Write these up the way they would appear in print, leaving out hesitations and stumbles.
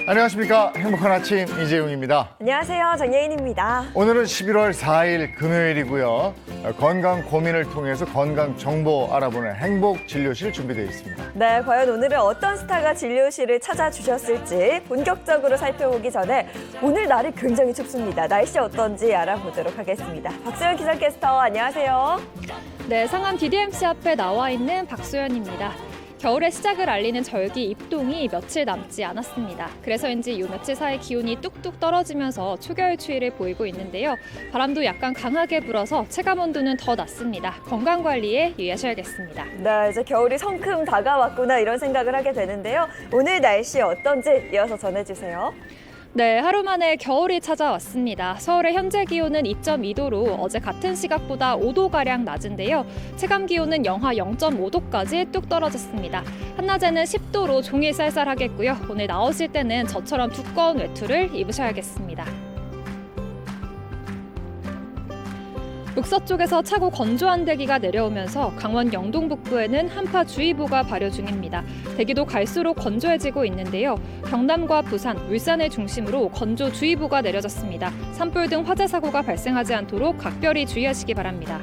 안녕하십니까. 행복한 아침 이재용입니다. 안녕하세요. 정예인입니다. 오늘은 11월 4일 금요일이고요. 건강 고민을 통해서 건강 정보 알아보는 행복진료실 준비되어 있습니다. 네, 과연 오늘은 어떤 스타가 진료실을 찾아주셨을지 본격적으로 살펴보기 전에 오늘 날이 굉장히 춥습니다. 날씨 어떤지 알아보도록 하겠습니다. 박소연 기상캐스터 안녕하세요. 네, 상암 DDMC 앞에 나와 있는 박소연입니다. 겨울의 시작을 알리는 절기 입동이 며칠 남지 않았습니다. 그래서인지 요 며칠 사이 기온이 뚝뚝 떨어지면서 초겨울 추위를 보이고 있는데요. 바람도 약간 강하게 불어서 체감 온도는 더 낮습니다. 건강 관리에 유의하셔야겠습니다. 네, 이제 겨울이 성큼 다가왔구나 이런 생각을 하게 되는데요. 오늘 날씨 어떤지 이어서 전해주세요. 네, 하루 만에 겨울이 찾아왔습니다. 서울의 현재 기온은 2.2도로 어제 같은 시각보다 5도가량 낮은데요. 체감 기온은 영하 0.5도까지 뚝 떨어졌습니다. 한낮에는 10도로 종일 쌀쌀하겠고요. 오늘 나오실 때는 저처럼 두꺼운 외투를 입으셔야겠습니다. 북서쪽에서 차고 건조한 대기가 내려오면서 강원 영동 북부에는 한파주의보가 발효 중입니다. 대기도 갈수록 건조해지고 있는데요. 경남과 부산, 울산을 중심으로 건조주의보가 내려졌습니다. 산불 등 화재 사고가 발생하지 않도록 각별히 주의하시기 바랍니다.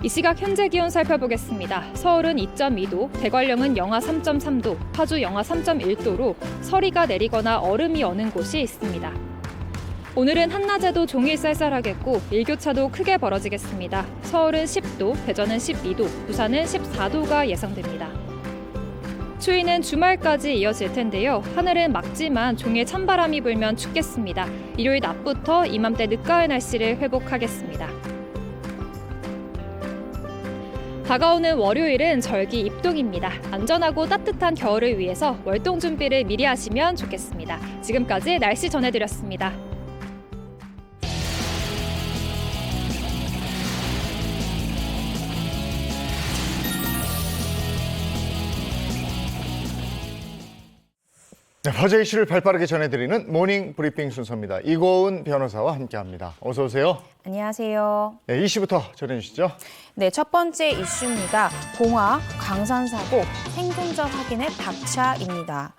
이 시각 현재 기온 살펴보겠습니다. 서울은 2.2도, 대관령은 영하 3.3도, 파주 영하 3.1도로 서리가 내리거나 얼음이 어는 곳이 있습니다. 오늘은 한낮에도 종일 쌀쌀하겠고 일교차도 크게 벌어지겠습니다. 서울은 10도, 대전은 12도, 부산은 14도가 예상됩니다. 추위는 주말까지 이어질 텐데요. 하늘은 맑지만 종일 찬바람이 불면 춥겠습니다. 일요일 낮부터 이맘때 늦가을 날씨를 회복하겠습니다. 다가오는 월요일은 절기 입동입니다. 안전하고 따뜻한 겨울을 위해서 월동 준비를 미리 하시면 좋겠습니다. 지금까지 날씨 전해드렸습니다. 네, 화제 이슈를 발빠르게 전해드리는 모닝 브리핑 순서입니다. 이고은 변호사와 함께합니다. 어서 오세요. 안녕하세요. 네, 이슈부터 전해주시죠. 네, 첫 번째 이슈입니다. 봉화, 강산 사고, 생존자 확인의 박차입니다.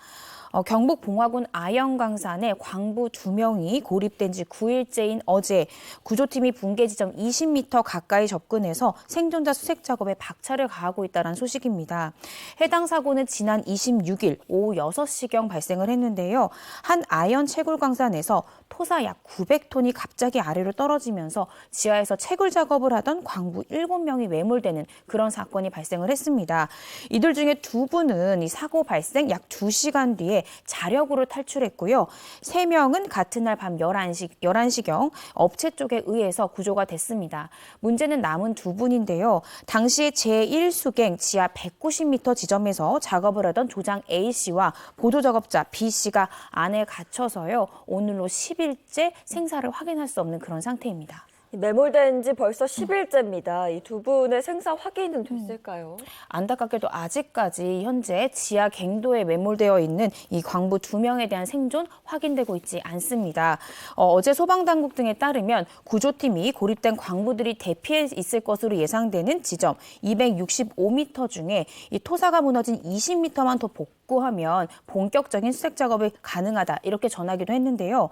경북 봉화군 아영강산에 광부 2명이 고립된 지 9일째인 어제 구조팀이 붕괴 지점 20m 가까이 접근해서 생존자 수색 작업에 박차를 가하고 있다는 소식입니다. 해당 사고는 지난 26일 오후 6시경 발생을 했는데요. 한 아연 채굴광산에서 토사 약 900톤이 갑자기 아래로 떨어지면서 지하에서 채굴 작업을 하던 광부 7명이 매몰되는 그런 사건이 발생을 했습니다. 이들 중에 2분은 이 사고 발생 약 2시간 뒤에 자력으로 탈출했고요. 3명은 같은 날 밤 11시경 업체 쪽에 의해서 구조가 됐습니다. 문제는 남은 2분인데요. 당시에 제1수갱 지하 190m 지점에서 작업을 하던 조장 A씨와 보조작업자 B씨가 안에 갇혀서요. 오늘로 10일째 생사를 확인할 수 없는 그런 상태입니다. 매몰된 지 벌써 10일째입니다. 이 두 분의 생사 확인은 됐을까요? 안타깝게도 아직까지 현재 지하 갱도에 매몰되어 있는 이 광부 2명에 대한 생존 확인되고 있지 않습니다. 어제 소방당국 등에 따르면 구조팀이 고립된 광부들이 대피해 있을 것으로 예상되는 지점 265m 중에 이 토사가 무너진 20m만 더 복구하면 본격적인 수색 작업이 가능하다 이렇게 전하기도 했는데요.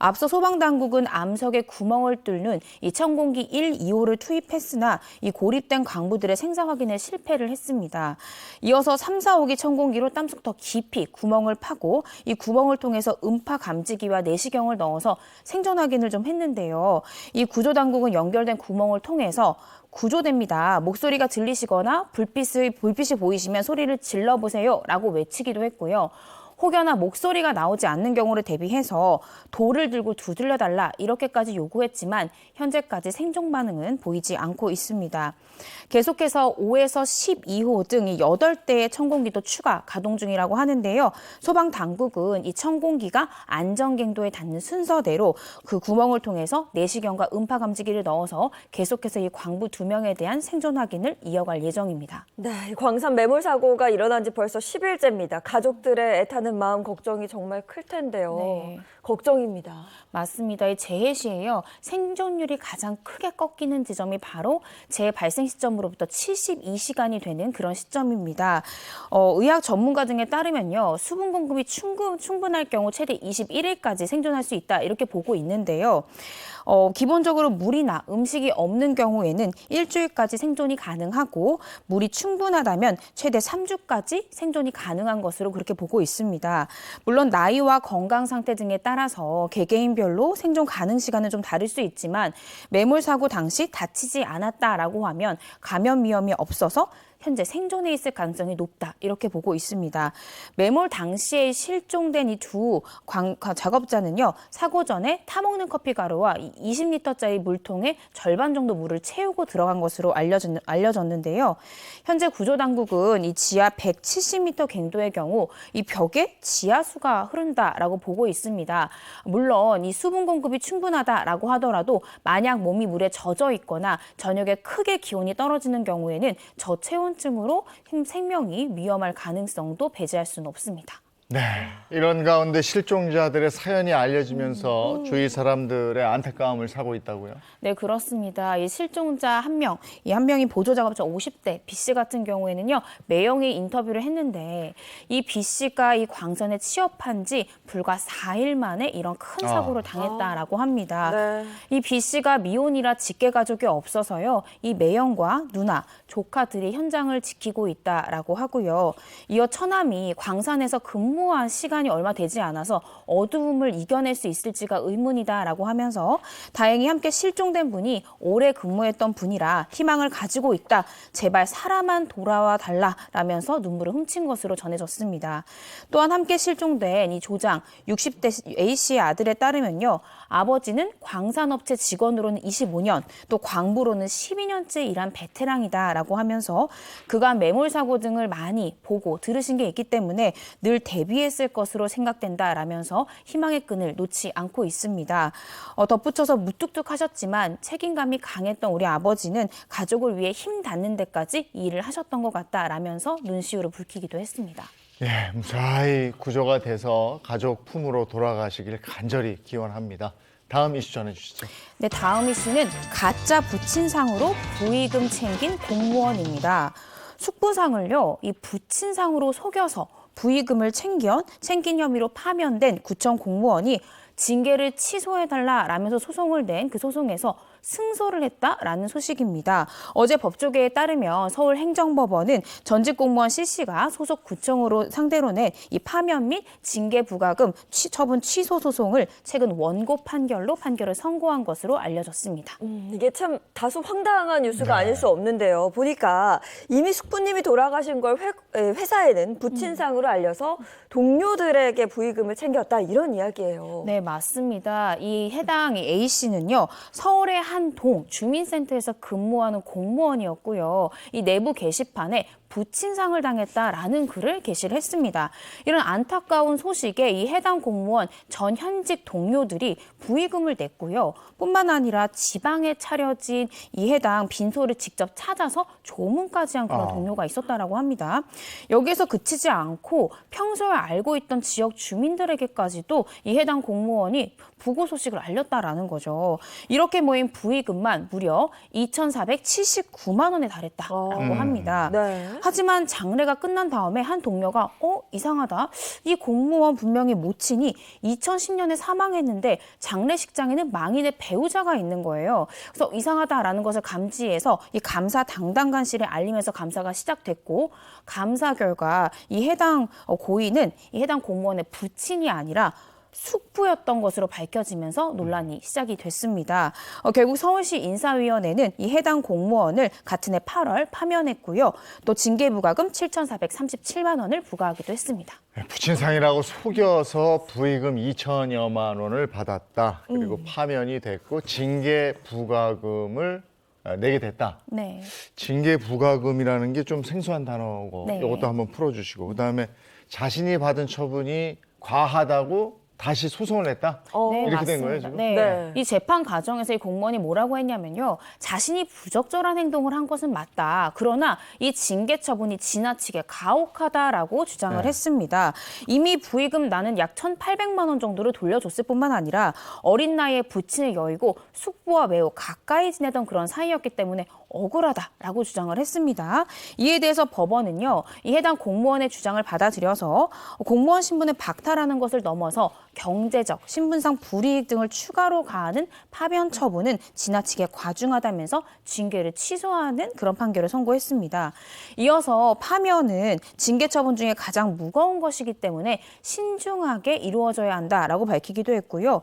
앞서 소방당국은 암석에 구멍을 뚫는 이 천공기 1, 2호를 투입했으나 이 고립된 광부들의 생사 확인에 실패를 했습니다. 이어서 3, 4호기 천공기로 땀속 더 깊이 구멍을 파고 이 구멍을 통해서 음파 감지기와 내시경을 넣어서 생존 확인을 좀 했는데요. 이 구조당국은 연결된 구멍을 통해서 구조됩니다. 목소리가 들리시거나 불빛이 보이시면 소리를 질러보세요 라고 외치기도 했고요. 혹여나 목소리가 나오지 않는 경우를 대비해서 돌을 들고 두들려달라 이렇게까지 요구했지만 현재까지 생존 반응은 보이지 않고 있습니다. 계속해서 5에서 12호 등 8대의 천공기도 추가 가동 중이라고 하는데요. 소방당국은 이 천공기가 안전갱도에 닿는 순서대로 그 구멍을 통해서 내시경과 음파 감지기를 넣어서 계속해서 이 광부 2명에 대한 생존 확인을 이어갈 예정입니다. 네, 광산 매몰 사고가 일어난 지 벌써 10일째입니다. 가족들의 애타는 하는 마음 걱정이 정말 클 텐데요. 네. 걱정입니다. 맞습니다. 이 재해 시에요. 생존율이 가장 크게 꺾이는 지점이 바로 재해 발생 시점으로부터 72시간이 되는 그런 시점입니다. 의학 전문가 등에 따르면요. 수분 공급이 충분할 경우 최대 21일까지 생존할 수 있다 이렇게 보고 있는데요. 기본적으로 물이나 음식이 없는 경우에는 일주일까지 생존이 가능하고 물이 충분하다면 최대 3주까지 생존이 가능한 것으로 그렇게 보고 있습니다. 물론 나이와 건강 상태 등에 따라서 개개인별로 생존 가능 시간은 좀 다를 수 있지만 매몰 사고 당시 다치지 않았다라고 하면 감염 위험이 없어서 현재 생존해 있을 가능성이 높다 이렇게 보고 있습니다. 매몰 당시에 실종된 이 두 작업자는요. 사고 전에 타먹는 커피 가루와 20리터짜리 물통에 절반 정도 물을 채우고 들어간 것으로 알려졌는데요. 현재 구조당국은 이 지하 170m 갱도의 경우 이 벽에 지하수가 흐른다라고 보고 있습니다. 물론 이 수분 공급이 충분하다라고 하더라도 만약 몸이 물에 젖어 있거나 저녁에 크게 기온이 떨어지는 경우에는 저체온증으로 생명이 위험할 가능성도 배제할 수는 없습니다. 네, 이런 가운데 실종자들의 사연이 알려지면서 주위 사람들의 안타까움을 사고 있다고요? 네, 그렇습니다. 이 실종자 한 명, 이 한 명이 보조작업자 50대 B 씨 같은 경우에는요, 매형이 인터뷰를 했는데 이 B 씨가 이 광선에 취업한 지 불과 4일 만에 이런 큰 사고를 당했다라고 합니다. 네. 이 B 씨가 미혼이라 직계 가족이 없어서요, 이 매형과 누나, 조카들이 현장을 지키고 있다라고 하고요. 이어 처남이 광산에서 근무한 시간이 얼마 되지 않아서 어두움을 이겨낼 수 있을지가 의문이다라고 하면서 다행히 함께 실종된 분이 오래 근무했던 분이라 희망을 가지고 있다. 제발 살아만 돌아와 달라라면서 눈물을 훔친 것으로 전해졌습니다. 또한 함께 실종된 이 조장 60대 A 씨의 아들에 따르면요. 아버지는 광산업체 직원으로는 25년, 또 광부로는 12년째 일한 베테랑이다라고 하면서 그간 매몰 사고 등을 많이 보고 들으신 게 있기 때문에 늘 대비했을 것으로 생각된다라면서 희망의 끈을 놓지 않고 있습니다. 덧붙여서 무뚝뚝하셨지만 책임감이 강했던 우리 아버지는 가족을 위해 힘 닿는 데까지 이 일을 하셨던 것 같다라면서 눈시울을 붉히기도 했습니다. 예, 무사히 구조가 돼서 가족 품으로 돌아가시길 간절히 기원합니다. 다음 이슈 전해주시죠. 네, 다음 이슈는 가짜 부친상으로 부의금 챙긴 공무원입니다. 숙부상을요, 이 부친상으로 속여서 부의금을 챙긴 혐의로 파면된 구청 공무원이 징계를 취소해달라라면서 소송을 낸 그 소송에서 승소를 했다라는 소식입니다. 어제 법조계에 따르면 서울행정법원은 전직 공무원 C씨가 소속 구청으로 상대로 낸 이 파면 및 징계 부과금 처분 취소 소송을 최근 원고 판결을 선고한 것으로 알려졌습니다. 이게 참 다소 황당한 뉴스가 네. 아닐 수 없는데요. 보니까 이미 숙부님이 돌아가신 걸 회사에는 부친상으로 알려서 동료들에게 부의금을 챙겼다 이런 이야기예요. 네, 맞습니다. 이 해당 A씨는요, 서울의 한 동 주민센터에서 근무하는 공무원이었고요. 이 내부 게시판에 부친상을 당했다라는 글을 게시를 했습니다. 이런 안타까운 소식에 이 해당 공무원 전 현직 동료들이 부의금을 냈고요. 뿐만 아니라 지방에 차려진 이 해당 빈소를 직접 찾아서 조문까지 한 그런 동료가 있었다라고 합니다. 여기에서 그치지 않고 평소에 알고 있던 지역 주민들에게까지도 이 해당 공무원이 부고 소식을 알렸다라는 거죠. 이렇게 모인 부의금만 무려 2,479만 원에 달했다라고 합니다. 네. 하지만 장례가 끝난 다음에 한 동료가 이상하다. 이 공무원 분명히 모친이 2010년에 사망했는데 장례식장에는 망인의 배우자가 있는 거예요. 그래서 이상하다라는 것을 감지해서 이 감사 담당관실에 알리면서 감사가 시작됐고 감사 결과 이 해당 고인은 이 해당 공무원의 부친이 아니라 숙부였던 것으로 밝혀지면서 논란이 시작이 됐습니다. 결국 서울시 인사위원회는 이 해당 공무원을 같은 해 8월 파면했고요. 또 징계부과금 7,437만 원을 부과하기도 했습니다. 부친상이라고 속여서 부의금 2천여만 원을 받았다. 그리고 파면이 됐고 징계 부과금을 내게 됐다. 네. 징계 부과금이라는 게 좀 생소한 단어고 네. 이것도 한번 풀어주시고 그다음에 자신이 받은 처분이 과하다고 다시 소송을 냈다? 네, 이렇게 된 맞습니다. 거예요, 지금? 네. 네. 이 재판 과정에서 이 공무원이 뭐라고 했냐면요. 자신이 부적절한 행동을 한 것은 맞다. 그러나 이 징계 처분이 지나치게 가혹하다라고 주장을 네. 했습니다. 이미 부의금 나는 약 1,800만 원 정도를 돌려줬을 뿐만 아니라 어린 나이에 부친을 여의고 숙부와 매우 가까이 지내던 그런 사이였기 때문에 억울하다라고 주장을 했습니다. 이에 대해서 법원은요, 이 해당 공무원의 주장을 받아들여서 공무원 신분을 박탈하는 것을 넘어서 경제적, 신분상 불이익 등을 추가로 가하는 파면 처분은 지나치게 과중하다면서 징계를 취소하는 그런 판결을 선고했습니다. 이어서 파면은 징계 처분 중에 가장 무거운 것이기 때문에 신중하게 이루어져야 한다라고 밝히기도 했고요.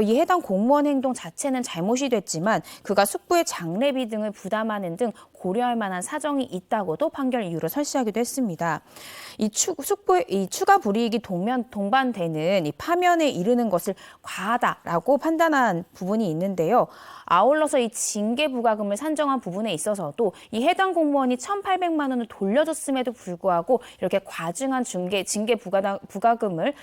이 해당 공무원 행동 자체는 잘못이 됐지만 그가 숙부의 장례비 등을 부담하는 등 고려할 만한 사정이 있다고도 판결 이유로 설시하기도 했습니다. 숙부의 이 추가 불이익이 동반되는 이 파면에 이르는 것을 과하다라고 판단한 부분이 있는데요. 아울러서 이 징계 부과금을 산정한 부분에 있어서도 이 해당 공무원이 1,800만 원을 돌려줬음에도 불구하고 이렇게 과중한 징계 부과금을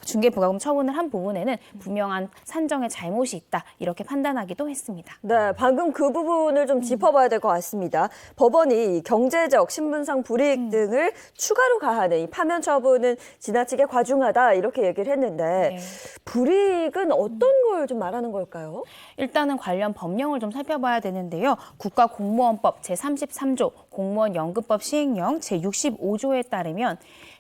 징계 부과금 처분을 한 부분에는 분명한 산정의 잘못이 있다 이렇게 판단하기도 했습니다. 네, 방금 그 부분을 좀 짚어봐야 될 것 같습니다. 법원이 경제적, 신분상 불이익 등을 추가로 가하는 이 파면 처분은 지나치게 과중하다 이렇게 얘기를 했는데 네. 불이익은 어떤 걸 좀 말하는 걸까요? 일단은 관련 법령을 좀 살펴봐야 되는데요. 국가공무원법 제33조 공무원연금법 시행령 제65조에 따르면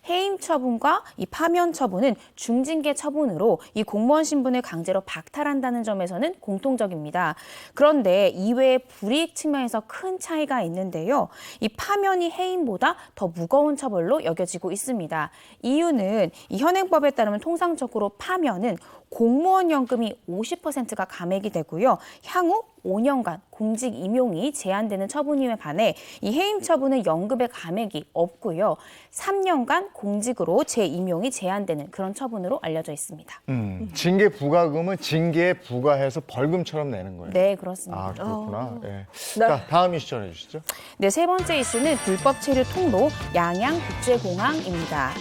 해임 처분과 이 파면 처분은 중징계 처분으로 이 공무원 신분을 강제로 박탈한다는 점에서는 공통적입니다. 그런데 이외의 불이익 측면에서 큰 차이가 있는데요. 이 파면이 해임보다 더 무거운 처벌로 여겨지고 있습니다. 이유는 이 현행법에 따르면 통상적으로 파면은 공무원 연금이 50%가 감액이 되고요. 향후 5년간 공직 임용이 제한되는 처분임에 반해 이 해임 처분은 연금의 감액이 없고요. 3년간 공직으로 재임용이 제한되는 그런 처분으로 알려져 있습니다. 징계 부과금은 징계에 부과해서 벌금처럼 내는 거예요? 네, 그렇습니다. 아, 그렇구나. 예. 네. 자, 다음 이슈 전해주시죠. 네, 세 번째 이슈는 불법 체류 통로 양양국제공항입니다.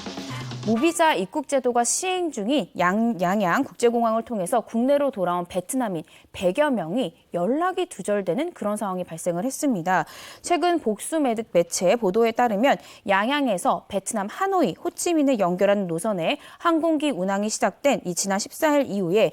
무비자 입국 제도가 시행 중인 양양 국제공항을 통해서 국내로 돌아온 베트남인 100여 명이 연락이 두절되는 그런 상황이 발생을 했습니다. 최근 복수 매체 보도에 따르면 양양에서 베트남 하노이, 호치민을 연결하는 노선에 항공기 운항이 시작된 이 지난 14일 이후에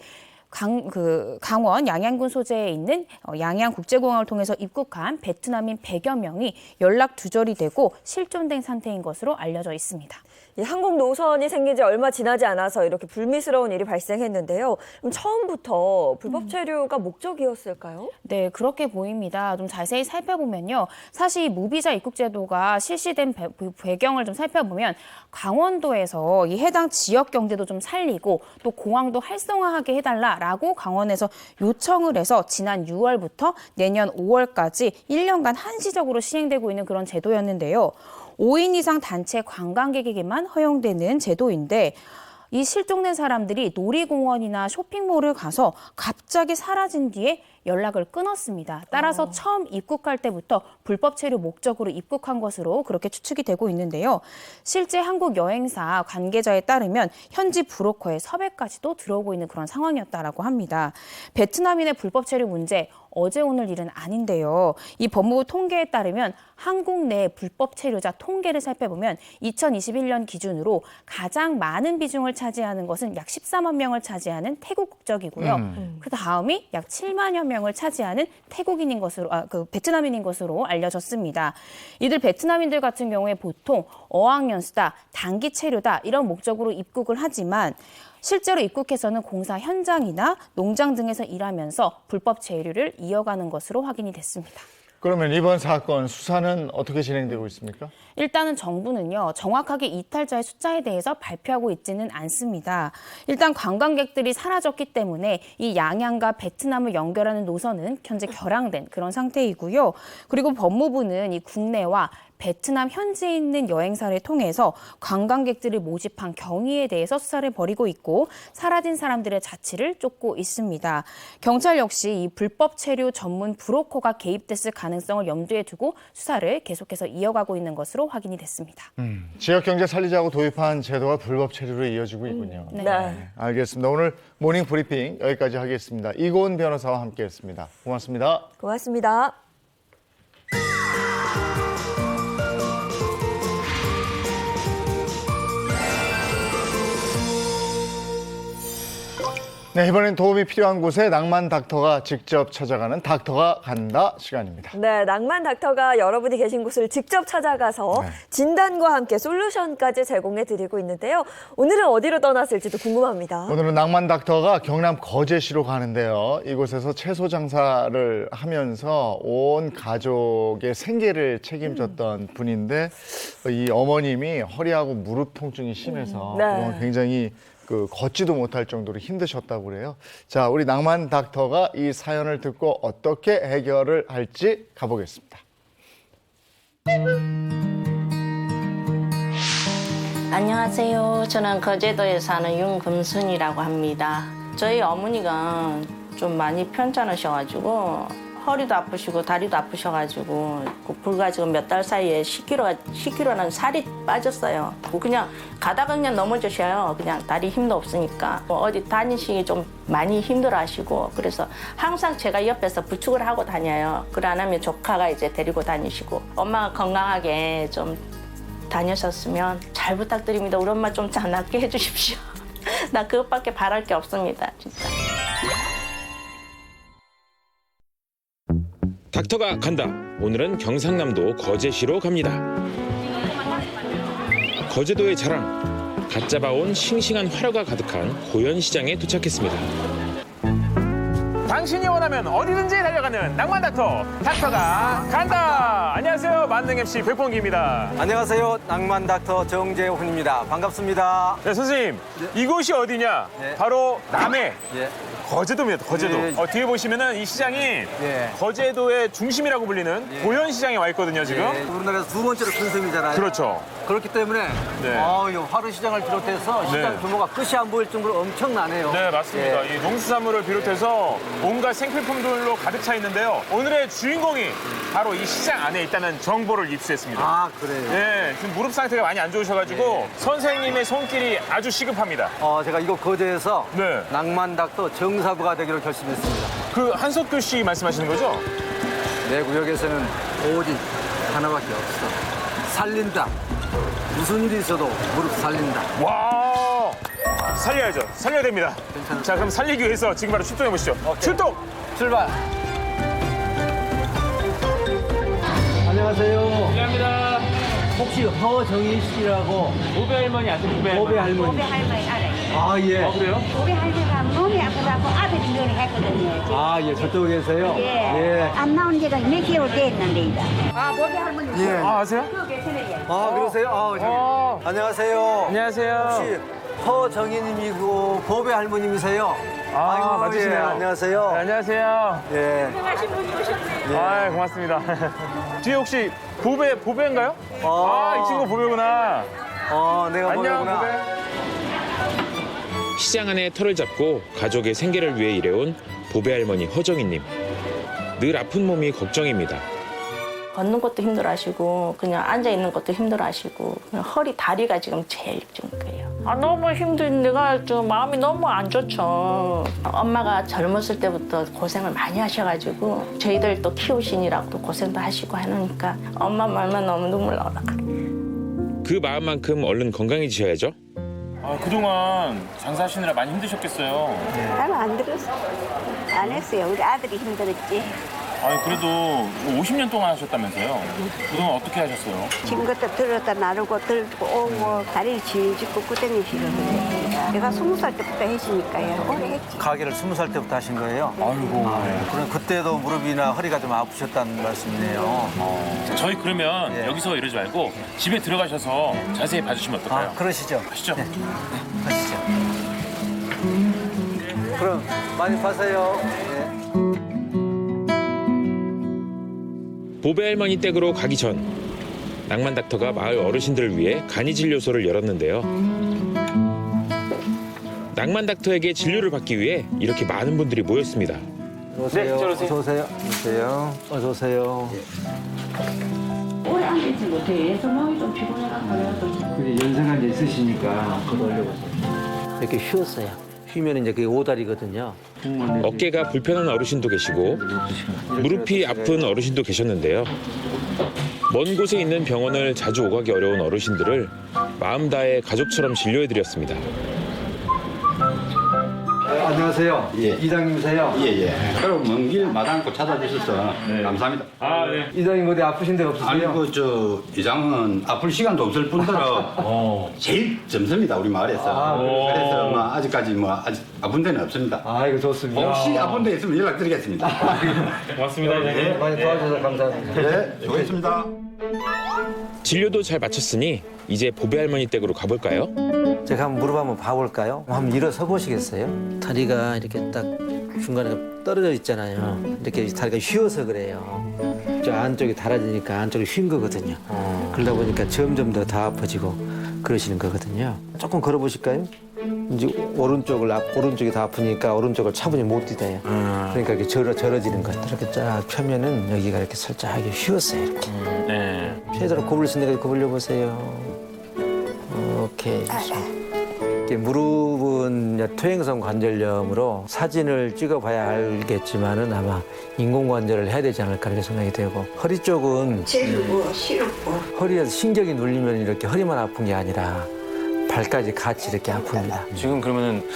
강원 양양군 소재에 있는 양양국제공항을 통해서 입국한 베트남인 100여 명이 연락 두절이 되고 실종된 상태인 것으로 알려져 있습니다. 이 항공 노선이 생긴 지 얼마 지나지 않아서 이렇게 불미스러운 일이 발생했는데요. 그럼 처음부터 불법 체류가 목적이었을까요? 네, 그렇게 보입니다. 좀 자세히 살펴보면요. 사실 이 무비자 입국 제도가 실시된 배경을 좀 살펴보면 강원도에서 이 해당 지역 경제도 좀 살리고 또 공항도 활성화하게 해달라라고 강원에서 요청을 해서 지난 6월부터 내년 5월까지 1년간 한시적으로 시행되고 있는 그런 제도였는데요. 5인 이상 단체 관광객에게만 허용되는 제도인데 이 실종된 사람들이 놀이공원이나 쇼핑몰을 가서 갑자기 사라진 뒤에 연락을 끊었습니다. 따라서 처음 입국할 때부터 불법 체류 목적으로 입국한 것으로 그렇게 추측이 되고 있는데요. 실제 한국 여행사 관계자에 따르면 현지 브로커의 섭외까지도 들어오고 있는 그런 상황이었다라고 합니다. 베트남인의 불법 체류 문제 어제 오늘 일은 아닌데요. 이 법무부 통계에 따르면 한국 내 불법 체류자 통계를 살펴보면 2021년 기준으로 가장 많은 비중을 차지하는 것은 약 14만 명을 차지하는 태국 국적이고요. 그 다음이 약 7만여 명을 차지하는 태국인인 것으로, 베트남인인 것으로 알려졌습니다. 이들 베트남인들 같은 경우에 보통 어학연수다, 단기 체류다 이런 목적으로 입국을 하지만 실제로 입국해서는 공사 현장이나 농장 등에서 일하면서 불법 체류를 이어가는 것으로 확인이 됐습니다. 그러면 이번 사건 수사는 어떻게 진행되고 있습니까? 일단은 정부는요, 정확하게 이탈자의 숫자에 대해서 발표하고 있지는 않습니다. 일단 관광객들이 사라졌기 때문에 이 양양과 베트남을 연결하는 노선은 현재 결항된 그런 상태이고요. 그리고 법무부는 이 국내와 베트남 현지에 있는 여행사를 통해서 관광객들을 모집한 경위에 대해서 수사를 벌이고 있고 사라진 사람들의 자취를 쫓고 있습니다. 경찰 역시 이 불법 체류 전문 브로커가 개입됐을 가능성을 염두에 두고 수사를 계속해서 이어가고 있는 것으로 확인이 됐습니다. 지역 경제 살리자고 도입한 제도가 불법 체류로 이어지고 있군요. 네. 알겠습니다. 오늘 모닝 브리핑 여기까지 하겠습니다. 이고은 변호사와 함께했습니다. 고맙습니다. 고맙습니다. 네, 이번엔 도움이 필요한 곳에 낭만 닥터가 직접 찾아가는 닥터가 간다 시간입니다. 네, 낭만 닥터가 여러분이 계신 곳을 직접 찾아가서 진단과 함께 솔루션까지 제공해 드리고 있는데요. 오늘은 어디로 떠났을지도 궁금합니다. 오늘은 낭만 닥터가 경남 거제시로 가는데요. 이곳에서 채소 장사를 하면서 온 가족의 생계를 책임졌던 분인데 이 어머님이 허리하고 무릎 통증이 심해서 네. 그동안 굉장히 걷지도 못할 정도로 힘드셨다고 그래요. 자, 우리 낭만 닥터가 이 사연을 듣고 어떻게 해결을 할지 가보겠습니다. 안녕하세요. 저는 거제도에 사는 윤금순이라고 합니다. 저희 어머니가 좀 많이 편찮으셔가지고 허리도 아프시고 다리도 아프셔가지고 불과 지금 몇 달 사이에 10kg는 살이 빠졌어요. 그냥 가다가 그냥 넘어지셔요. 그냥 다리 힘도 없으니까 어디 다니시기 좀 많이 힘들어하시고 그래서 항상 제가 옆에서 부축을 하고 다녀요. 그래 안 하면 조카가 이제 데리고 다니시고 엄마가 건강하게 좀 다녔었으면 잘 부탁드립니다. 우리 엄마 좀 잘 낫게 해주십시오. 나 그것밖에 바랄 게 없습니다. 진짜. 닥터가 간다. 오늘은 경상남도 거제시로 갑니다. 거제도의 자랑, 갓 잡아온 싱싱한 화려가 가득한 고현시장에 도착했습니다. 당신이 원하면 어디든지 달려가는 낭만 닥터, 닥터가 간다. 안녕하세요, 만능 MC 백봉기입니다. 안녕하세요. 낭만 닥터 정재훈입니다. 반갑습니다. 네, 선생님, 이곳이 어디냐? 네. 바로 남해 예. 거제도입니다. 거제도. 예. 뒤에 보시면은 이 시장이 예. 거제도의 중심이라고 불리는 예. 고현시장에 와 있거든요, 지금. 예, 우리나라에서 두 번째로 큰 섬이잖아요. 그렇죠. 그렇기 때문에 네. 이 화로 시장을 비롯해서 시장 네. 규모가 끝이 안 보일 정도로 엄청나네요. 네, 맞습니다. 예. 이 농수산물을 비롯해서 온갖 생필품들로 가득 차 있는데요. 오늘의 주인공이 바로 이 시장 안에 있다는 정보를 입수했습니다. 아, 그래요? 네, 지금 무릎 상태가 많이 안 좋으셔가지고 선생님의 손길이 아주 시급합니다. 제가 이곳 거제에서 네. 낭만 닥터 정사부가 되기로 결심했습니다. 그 한석규 씨 말씀하시는 거죠? 내 구역에서는 오직 하나밖에 없어. 살린다. 무슨 일이 있어도 무릎 살린다. 와, 살려야죠. 살려야 됩니다. 괜찮아요. 자, 그럼 살리기 위해서 지금 바로 출동해 보시죠. 출동! 출발! 안녕하세요. 감사합니다. 혹시 허정희 씨라고 보배 할머니 아세요? 보배 할머니? 보배 할머니 알아요. 아, 예. 그래요? 보배 할머니가 몸이 아프다고 아들이 요리했거든요. 아, 예. 저쪽에 계세요? 예. 안 나온 지가 몇 개월 됐는데 이제. 아, 보배 할머니. 예. 아, 아세요? 그거 계시네요. 아, 그러세요? 안녕하세요. 안녕하세요. 혹시 허정희님이고 보배 할머님이세요? 아이고, 맞으시네요. 예, 안녕하세요. 네, 안녕하세요. 예. 아, 고맙습니다. 뒤에 혹시 보배인가요? 이 친구 보배구나. 내가 안녕, 보배구나. 보배. 시장 안에 터를 잡고 가족의 생계를 위해 일해온 보배 할머니 허정희님. 늘 아픈 몸이 걱정입니다. 걷는 것도 힘들어하시고 그냥 앉아 있는 것도 힘들어하시고 그냥 허리 다리가 지금 제일 좀 그래요. 너무 힘든 내가 좀 마음이 너무 안 좋죠. 엄마가 젊었을 때부터 고생을 많이 하셔가지고 저희들 또 키우시느라고 또 고생도 하시고 하니까 엄마 말만 너무 눈물 나오다. 그 마음만큼 얼른 건강해지셔야죠. 그동안 장사하시느라 많이 힘드셨겠어요. 나는 안 들었어. 안 했어요. 우리 아들이 힘들었지. 그래도 50년 동안 하셨다면서요? 그동안 어떻게 하셨어요? 지금 것도 들었다 나르고 들고 오고 다리를 질질 꽂고 다니시거든요. 내가 20살 때부터 했으니까요. 오래 했지. 가게를 20살 때부터 하신 거예요? 아이고. 그럼 그때도 무릎이나 허리가 좀 아프셨다는 말씀이네요. 저희 그러면 예. 여기서 이러지 말고 집에 들어가셔서 자세히 봐주시면 어떨까요? 그러시죠. 아시죠? 가시죠. 그럼 많이 파세요. 네. 보배 할머니 댁으로 가기 전 낭만 닥터가 마을 어르신들을 위해 간이 진료소를 열었는데요. 낭만 닥터에게 진료를 받기 위해 이렇게 많은 분들이 모였습니다. 어서 오세요. 어서 오세요. 오래 앉아있지 못해. 몸이 좀 피곤해가지고. 연세가 이제 있으시니까 더 올려보세요. 이렇게 쉬었어요. 쉬면 이제 그게 오다리거든요. 어깨가 불편한 어르신도 계시고 무릎이 아픈 어르신도 계셨는데요. 먼 곳에 있는 병원을 자주 오가기 어려운 어르신들을 마음 다해 가족처럼 진료해드렸습니다. 안녕하세요. 예. 이장님이세요? 예예. 그럼 먼 길 마다않고 찾아주셔서 감사합니다. 이장님 어디 아프신 데 없으세요? 아니 저 이장은 아플 시간도 없을 뿐더러 제일 젊습니다 우리 마을에서. 그래서 뭐 아직까지 뭐 아직 아픈 데는 없습니다. 아이고 좋습니다. 혹시 아픈 데 있으면 연락드리겠습니다. 고맙습니다. 네. 많이 도와주셔서 감사합니다. 네, 수고했습니다. 진료도 잘 마쳤으니 이제 보배 할머니 댁으로 가볼까요? 제가 한번 무릎 한번 봐볼까요? 한번 일어서 보시겠어요? 다리가 이렇게 딱 중간에 떨어져 있잖아요. 이렇게 다리가 휘어서 그래요. 저 안쪽이 달아지니까 안쪽이 휜 거거든요. 그러다 보니까 점점 더 아파지고 그러시는 거거든요. 조금 걸어보실까요? 이제 오른쪽이 더 아프니까 오른쪽을 차분히 못 뛰대요. 그러니까 이렇게 절어지는 것. 이렇게 쫙 펴면은 여기가 이렇게 살짝 휘었어요. 이렇게. 최대로 굽을 수 있는 데까지 구부려 보세요. 오케이. 이렇게 무릎은 퇴행성 관절염으로 사진을 찍어봐야 알겠지만은 아마 인공관절을 해야 되지 않을까 이렇게 생각이 되고, 허리 쪽은 허리에서 신경이 눌리면 이렇게 허리만 아픈 게 아니라 발까지 같이 이렇게 아픕니다. 지금 그러면은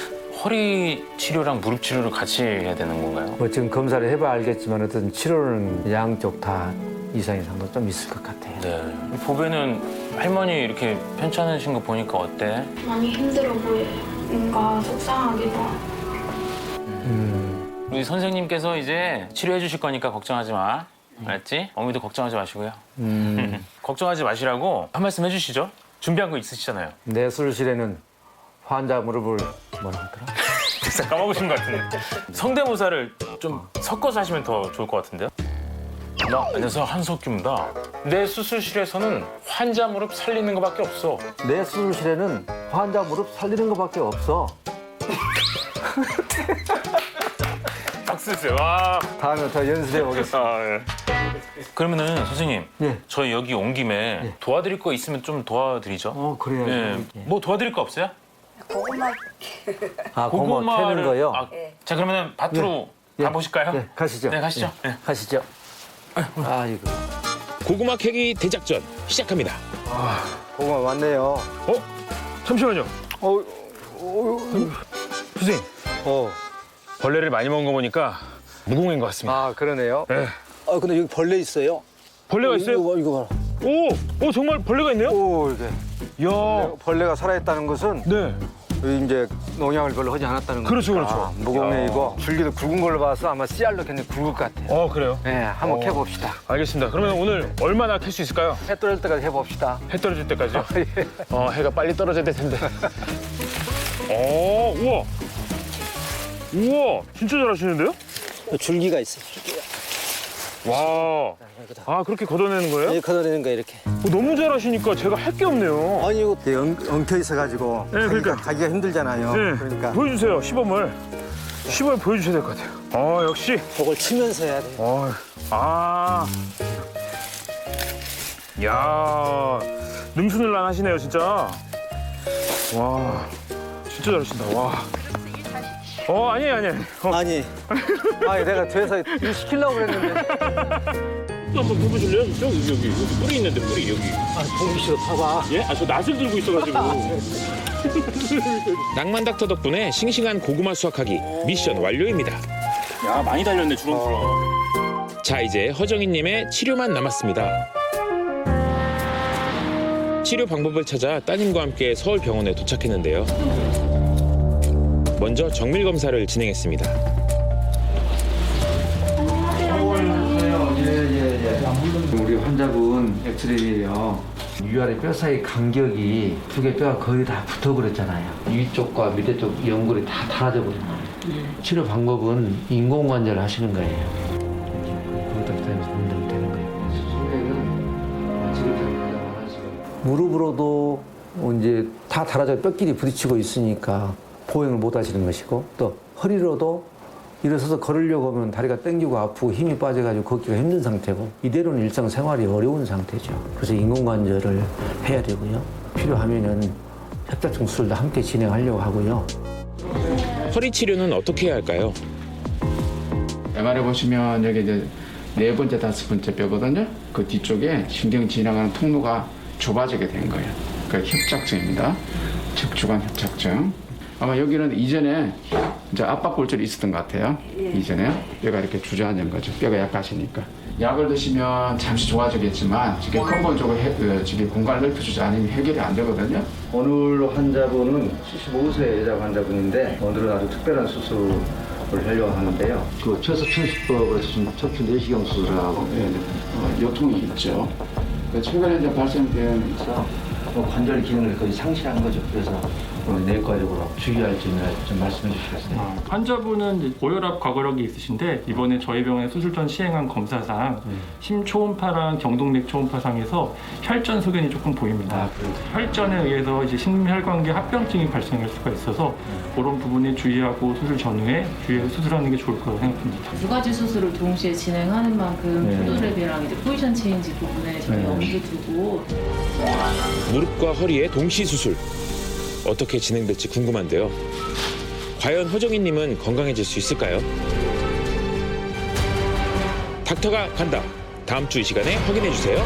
허리 치료랑 무릎 치료를 같이 해야 되는 건가요? 뭐 지금 검사를 해봐야 알겠지만 어떤 치료는 양쪽 다 이상 이상도 좀 있을 것 같아요. 네. 보배는 할머니 이렇게 편찮으신 거 보니까 어때? 많이 힘들어 보여요. 뭔가 속상하기도 하고. 우리 선생님께서 이제 치료해 주실 거니까 걱정하지 마. 알았지? 어머니도 걱정하지 마시고요. 걱정하지 마시라고 한 말씀 해주시죠. 준비한 거 있으시잖아요. 내술실에는 환자 무릎을 뭐라 하더라? 까먹으신 것 같은데. 성대모사를 좀 섞어서 하시면 더 좋을 것 같은데요. 안녕하세요, 한석규입니다. 내 수술실에서는 환자 무릎 살리는 것밖에 없어. 내술실에는 환자 무릎 살리는 것밖에 없어. 박수 주세요. 와. 다음에 더 연습해 보겠습니다. 예. 그러면은 선생님, 예. 저희 여기 온 김에 도와드릴 거 있으면 좀 도와드리죠. 그래요. 예. 뭐 도와드릴 거 없어요? 고구마 고구마 캐는 거요? 자, 그러면 밭으로 가보실까요? 네, 가시죠. 네, 가시죠. 네. 가시죠. 아이고. 고구마 캐기 대작전 시작합니다. 고구마 왔네요. 잠시만요. 선생님, 벌레를 많이 먹은 거 보니까 무공인 것 같습니다. 아, 그러네요. 네. 근데 여기 벌레 있어요. 벌레가 있어요? 이거 봐라. 오, 정말 벌레가 있네요? 이게. 이야, 벌레가 살아있다는 것은 네. 이제 농약을 별로 하지 않았다는 그렇죠, 거니까. 그렇죠. 무공이고 줄기도 굵은 걸로 봐서 아마 씨알로 굉장히 굵을 것 같아요. 그래요? 네, 한번 캐봅시다. 알겠습니다. 그러면 오늘 얼마나 캘 수 있을까요? 해 떨어질 때까지 해봅시다. 해 떨어질 때까지요? 예. 해가 빨리 떨어져야 될 텐데. 우와. 우와, 진짜 잘하시는데요? 줄기가 있어요. 와. 그렇게 걷어내는 거예요? 걷어내는 거예요, 이렇게. 너무 잘하시니까 제가 할 게 없네요. 아니, 이거 엉켜 있어가지고 네, 그러니까. 가기가 힘들잖아요. 네, 그러니까 보여주세요, 시범을. 시범을 보여주셔야 될 것 같아요. 역시. 그걸 치면서 해야 돼요. 야, 능수능란 하시네요, 진짜. 와, 진짜 잘하신다. 와. 아니에요. 아니, 내가 뒤에서 일 시키려고 그랬는데. 또 한번 해보실래요? 여기 뿌리 있는데 뿌리 여기. 동기 씨도 타봐. 예? 저 낫을 들고 있어가지고. 낭만 닥터 덕분에 싱싱한 고구마 수확하기 미션 완료입니다. 야, 많이 달렸네 주렁주렁. 자, 이제 허정희님의 치료만 남았습니다. 치료 방법을 찾아 따님과 함께 서울병원에 도착했는데요. 먼저 정밀 검사를 진행했습니다. 우리 환자분 엑스레이예요. 위아래 뼈 사이 간격이 두 개 뼈가 거의 다 붙어버렸잖아요. 위쪽과 밑에 쪽 연골이 다 닳아져 버린 거예요. 치료 방법은 인공관절 하시는 거예요. 거기다 기다려서 되는 거예요. 수술액은 지금 무릎으로도 이제 다 달아져 뼈끼리 부딪히고 있으니까 보행을 못 하시는 것이고 또 허리로도 일어서서 걸으려고 하면 다리가 땡기고 아프고 힘이 빠져가지고 걷기가 힘든 상태고 이대로는 일상생활이 어려운 상태죠. 그래서 인공관절을 해야 되고요. 필요하면은 협착증 수술도 함께 진행하려고 하고요. 허리 치료는 어떻게 해야 할까요? MRI 보시면 여기 이제 4번째, 5번째 뼈거든요. 그 뒤쪽에 신경 지나가는 통로가 좁아지게 된 거예요. 그 협착증입니다. 척추관 협착증. 아마 여기는 이전에 이제 압박골절이 있었던 것 같아요. 이전에 뼈가 이렇게 주저앉은 거죠. 뼈가 약하시니까. 약을 드시면 잠시 좋아지겠지만 지금 근본적으로 지금 공간을 넓혀주지 않으면 해결이 안 되거든요. 오늘 환자분은 75세 여자 환자분인데 오늘은 아주 특별한 수술을 하려고 하는데요. 그 최소 70법에서 지금 척추 내시경 수술하고 요통이 있죠. 최근에 이제 발생되면서 관절 기능을 거의 상실한 거죠. 그래서 오늘 내과적으로 주의할 점을 좀 말씀해 주시겠어요? 환자분은 이제 고혈압 과거력이 있으신데 이번에 저희 병원에 수술 전 시행한 검사상 심초음파랑 경동맥 초음파상에서 혈전 소견이 조금 보입니다. 혈전에 의해서 이제 심혈관계 합병증이 발생할 수가 있어서 그런 부분에 주의하고 수술 전후에 주의해서 수술하는 게 좋을 거라고 생각합니다. 두 가지 수술을 동시에 진행하는 만큼 푸드랩이랑 이제 포지션 체인지 부분에 저희 염두 두고 무릎과 허리의 동시 수술. 어떻게 진행될지 궁금한데요. 과연 허정희님은 건강해질 수 있을까요? 닥터가 간다. 다음 주 이 시간에 확인해 주세요.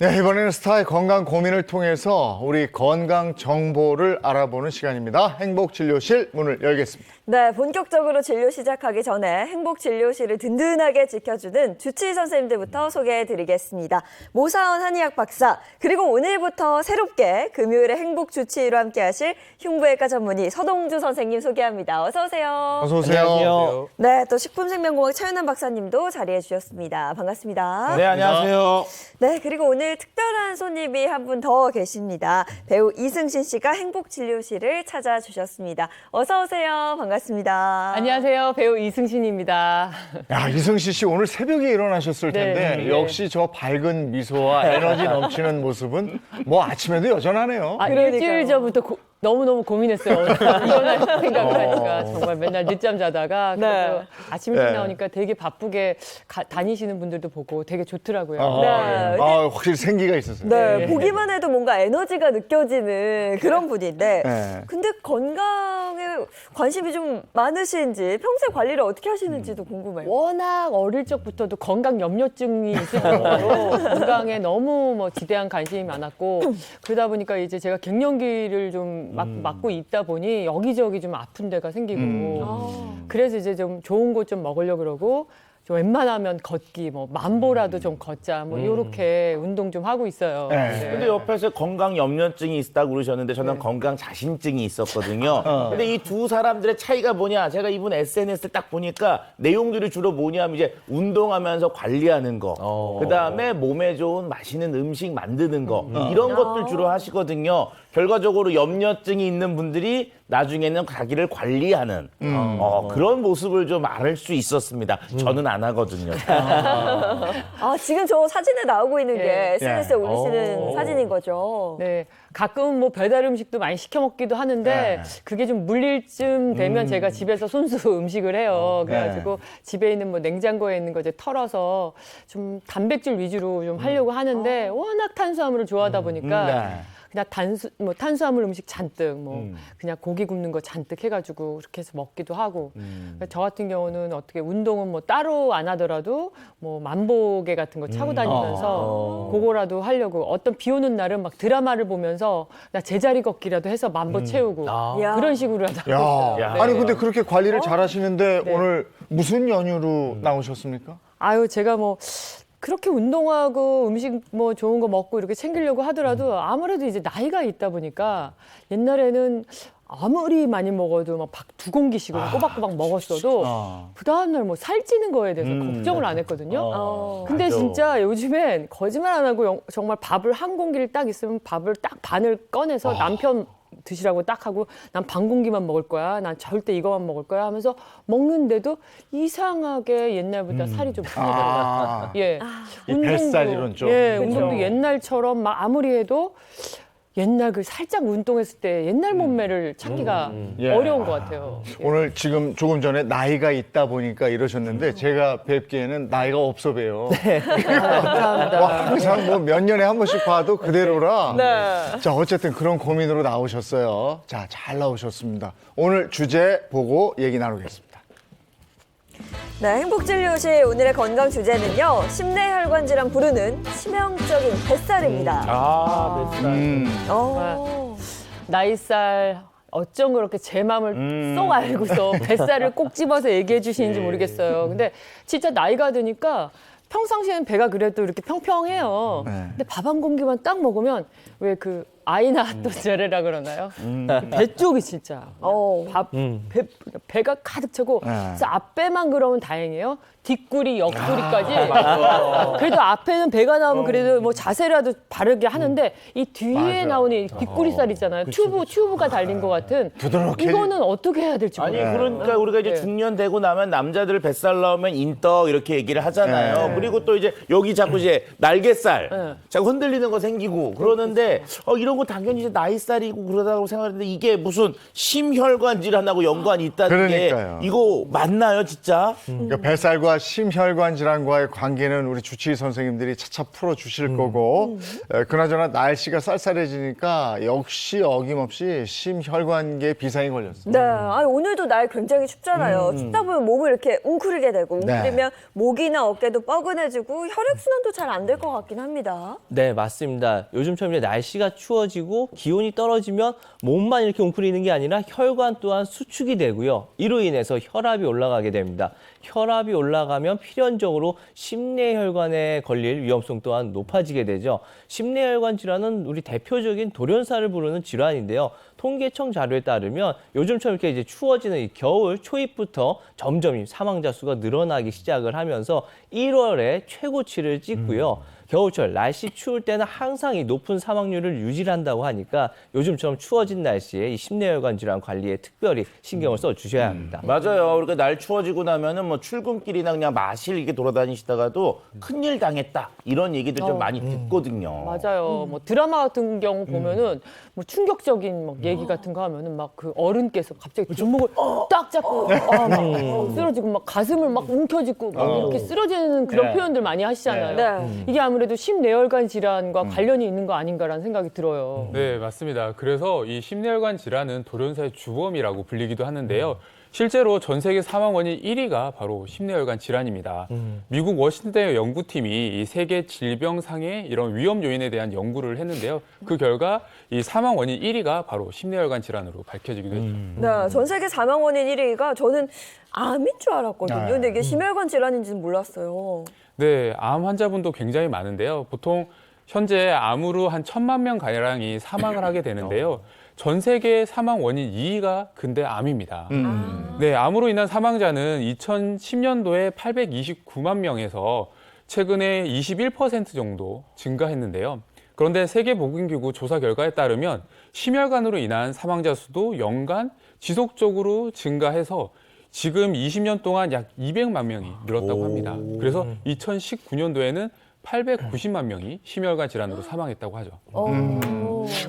네, 이번에는 스타의 건강 고민을 통해서 우리 건강 정보를 알아보는 시간입니다. 행복진료실 문을 열겠습니다. 네, 본격적으로 진료 시작하기 전에 행복진료실을 든든하게 지켜주는 주치의 선생님들부터 소개해드리겠습니다. 모사원 한의학 박사, 그리고 오늘부터 새롭게 금요일에 행복주치의로 함께하실 흉부외과 전문의 서동주 선생님 소개합니다. 어서 오세요. 어서 오세요. 안녕하세요. 네, 또 식품생명공학 차윤환 박사님도 자리해 주셨습니다. 반갑습니다. 네, 안녕하세요. 네, 그리고 오늘 특별한 손님이 한 분 더 계십니다. 배우 이승신 씨가 행복진료실을 찾아주셨습니다. 어서 오세요. 반갑습니다. 안녕하세요. 배우 이승신입니다. 야, 이승신 씨 오늘 새벽에 일어나셨을 텐데 네. 역시 저 밝은 미소와 에너지 넘치는 모습은 뭐 아침에도 여전하네요. 일주일 전부터 너무너무 고민했어요. 일어날 생각을 하니까 정말 맨날 늦잠 자다가 그래도 아침 일찍 나오니까 되게 바쁘게 다니시는 분들도 보고 되게 좋더라고요. 확실히 생기가 있었어요. 네, 보기만 해도 뭔가 에너지가 느껴지는 그런 분인데 근데 건강에 관심이 좀 많으신지 평소에 관리를 어떻게 하시는지도 궁금해요. 워낙 어릴 적부터도 건강 염려증이 있을 정도로 건강에 너무 지대한 관심이 많았고 그러다 보니까 이제 제가 갱년기를 좀 맞고 있다 보니 여기저기 좀 아픈 데가 생기고 그래서 이제 좀 좋은 거 좀 먹으려고 그러고 좀 웬만하면 걷기 만보라도 좀 걷자 요렇게 운동 좀 하고 있어요. 근데 옆에서 건강 염려증이 있다고 그러셨는데 저는 건강 자신증이 있었거든요. 근데 이 두 사람들의 차이가 뭐냐? 제가 이분 SNS를 딱 보니까 내용들이 주로 뭐냐면 이제 운동하면서 관리하는 거, 그다음에 몸에 좋은 맛있는 음식 만드는 거 이런 것들 주로 하시거든요. 결과적으로 염려증이 있는 분들이 나중에는 자기를 관리하는 그런 모습을 좀 알 수 있었습니다. 저는 안 하거든요. 지금 저 사진에 나오고 있는 게 SNS에 올리시는 사진인 거죠. 네, 가끔 배달 음식도 많이 시켜 먹기도 하는데 그게 좀 물릴 쯤 되면 제가 집에서 손수 음식을 해요. 그래가지고 집에 있는 냉장고에 있는 거 이제 털어서 좀 단백질 위주로 좀 하려고 하는데 워낙 탄수화물을 좋아하다 보니까 그냥 탄수화물 음식 잔뜩 그냥 고기 굽는 거 잔뜩 해가지고 그렇게 해서 먹기도 하고 저 같은 경우는 어떻게 운동은 따로 안 하더라도 만보계 같은 거 차고 다니면서 그거라도 하려고 어떤 비 오는 날은 막 드라마를 보면서 나 제자리 걷기라도 해서 만보 채우고 그런 식으로 하고 있어요. 아니 근데 그렇게 관리를 잘 하시는데 오늘 무슨 연유로 나오셨습니까? 제가 그렇게 운동하고 음식 좋은 거 먹고 이렇게 챙기려고 하더라도 아무래도 이제 나이가 있다 보니까 옛날에는 아무리 많이 먹어도 2공기씩 꼬박꼬박 먹었어도 그 다음날 살찌는 거에 대해서 걱정을 안 했거든요. 근데 진짜 요즘엔 거짓말 안 하고 정말 밥을 한 공기를 딱 있으면 밥을 딱 반을 꺼내서 남편 드시라고 딱 하고 난 반 공기만 먹을 거야. 난 절대 이거만 먹을 거야 하면서 먹는데도 이상하게 옛날보다 살이 좀 빠지더라고요. 예. 이 뱃살 이론 좀. 예, 그렇죠. 운동도 옛날처럼 막 아무리 해도 옛날 그 살짝 운동했을 때 옛날 몸매를 찾기가 예. 어려운 것 같아요. 오늘 지금 조금 전에 나이가 있다 보니까 이러셨는데 제가 뵙기에는 나이가 없어 봬요. 감사합니다. 항상 뭐 몇 년에 한 번씩 봐도 그대로라. 네. 자, 어쨌든 그런 고민으로 나오셨어요. 자, 잘 나오셨습니다. 오늘 주제 보고 얘기 나누겠습니다. 네, 행복진료실 오늘의 건강 주제는요. 심내혈관 질환 부르는 치명적인 뱃살입니다. 뱃살. 나이살 어쩜 그렇게 제 마음을 쏙 알고서 뱃살을 꼭 집어서 얘기해 주시는지 모르겠어요. 근데 진짜 나이가 드니까 평상시에는 배가 그래도 이렇게 평평해요. 근데 밥 한 공기만 딱 먹으면 왜 그 아이나 또 저래라 그러나요? 배 쪽이 진짜 배가 가득 차고 그래서 앞배만 그러면 다행이에요. 뒷구리, 옆구리까지. 그래도 앞에는 배가 나오면 그래도 뭐 자세라도 바르게 하는데 이 뒤에 나오는 이 뒷구리살 있잖아요. 튜브가 달린 것 같은. 이거는 어떻게 해야 될지 아니 모르겠어요. 그러니까 우리가 이제 중년 되고 나면 남자들 뱃살 나오면 인떡 이렇게 얘기를 하잖아요. 그리고 또 이제 여기 자꾸 이제 날개살 자꾸 흔들리는 거 생기고 그러는데 이런 거 당연히 이제 나이살이고 그러다고 생각하는데 이게 무슨 심혈관 질환하고 연관이 있다는 그러니까요. 게 이거 맞나요 진짜? 그러니까 뱃살과 심혈관 질환과의 관계는 우리 주치의 선생님들이 차차 풀어주실 거고 그나저나 날씨가 쌀쌀해지니까 역시 어김없이 심혈관계 비상이 걸렸어요. 네, 오늘도 날 굉장히 춥잖아요. 춥다 보면 몸을 이렇게 웅크리게 되고 웅크리면 목이나 어깨도 뻐근해지고 혈액순환도 잘 안 될 것 같긴 합니다. 네, 맞습니다. 요즘처럼 이제 날씨가 추워지고 기온이 떨어지면 몸만 이렇게 웅크리는 게 아니라 혈관 또한 수축이 되고요. 이로 인해서 혈압이 올라가게 됩니다. 혈압이 올라가면 필연적으로 심내혈관에 걸릴 위험성 또한 높아지게 되죠. 심내혈관 질환은 우리 대표적인 돌연사를 부르는 질환인데요. 통계청 자료에 따르면 요즘처럼 이렇게 이제 추워지는 이 겨울 초입부터 점점 사망자 수가 늘어나기 시작을 하면서 1월에 최고치를 찍고요. 겨울철 날씨 추울 때는 항상 이 높은 사망률을 유지한다고 하니까 요즘처럼 추워진 날씨에 이 심내혈관 질환 관리에 특별히 신경을 써 주셔야 합니다. 맞아요. 그러니까 날 추워지고 나면은 뭐 출근길이나 그냥 마실 이렇게 돌아다니시다가도 큰일 당했다 이런 얘기들 좀 많이 듣거든요. 맞아요. 뭐 드라마 같은 경우 보면은 뭐 충격적인 막 얘기 같은 거 하면은 막 그 어른께서 갑자기 뒷목을 딱 잡고 막 쓰러지고 막 가슴을 막 움켜쥐고 막 이렇게 쓰러지는 그런 표현들 많이 하시잖아요. 이게 아무래도 심내혈관 질환과 관련이 있는 거 아닌가라는 생각이 들어요. 네, 맞습니다. 그래서 이 심내혈관 질환은 돌연사의 주범이라고 불리기도 하는데요. 실제로 전 세계 사망 원인 1위가 바로 심내혈관 질환입니다. 미국 워싱턴대 연구팀이 이 세계 질병상의 이런 위험 요인에 대한 연구를 했는데요. 그 결과 이 사망 원인 1위가 바로 심내혈관 질환으로 밝혀지기도 했죠. 네, 전 세계 사망 원인 1위가 저는 암인 줄 알았거든요. 근데 이게 심혈관 질환인지는 몰랐어요. 네, 암 환자분도 굉장히 많은데요. 보통 현재 암으로 한 1,000만 명 가량이 사망을 하게 되는데요. 전 세계 사망 원인 2위가 근데 암입니다. 네, 암으로 인한 사망자는 2010년도에 829만 명에서 최근에 21% 정도 증가했는데요. 그런데 세계보건기구 조사 결과에 따르면 심혈관으로 인한 사망자 수도 연간 지속적으로 증가해서 지금 20년 동안 약 200만 명이 늘었다고 합니다. 그래서 2019년도에는 890만 명이 심혈관 질환으로 사망했다고 하죠.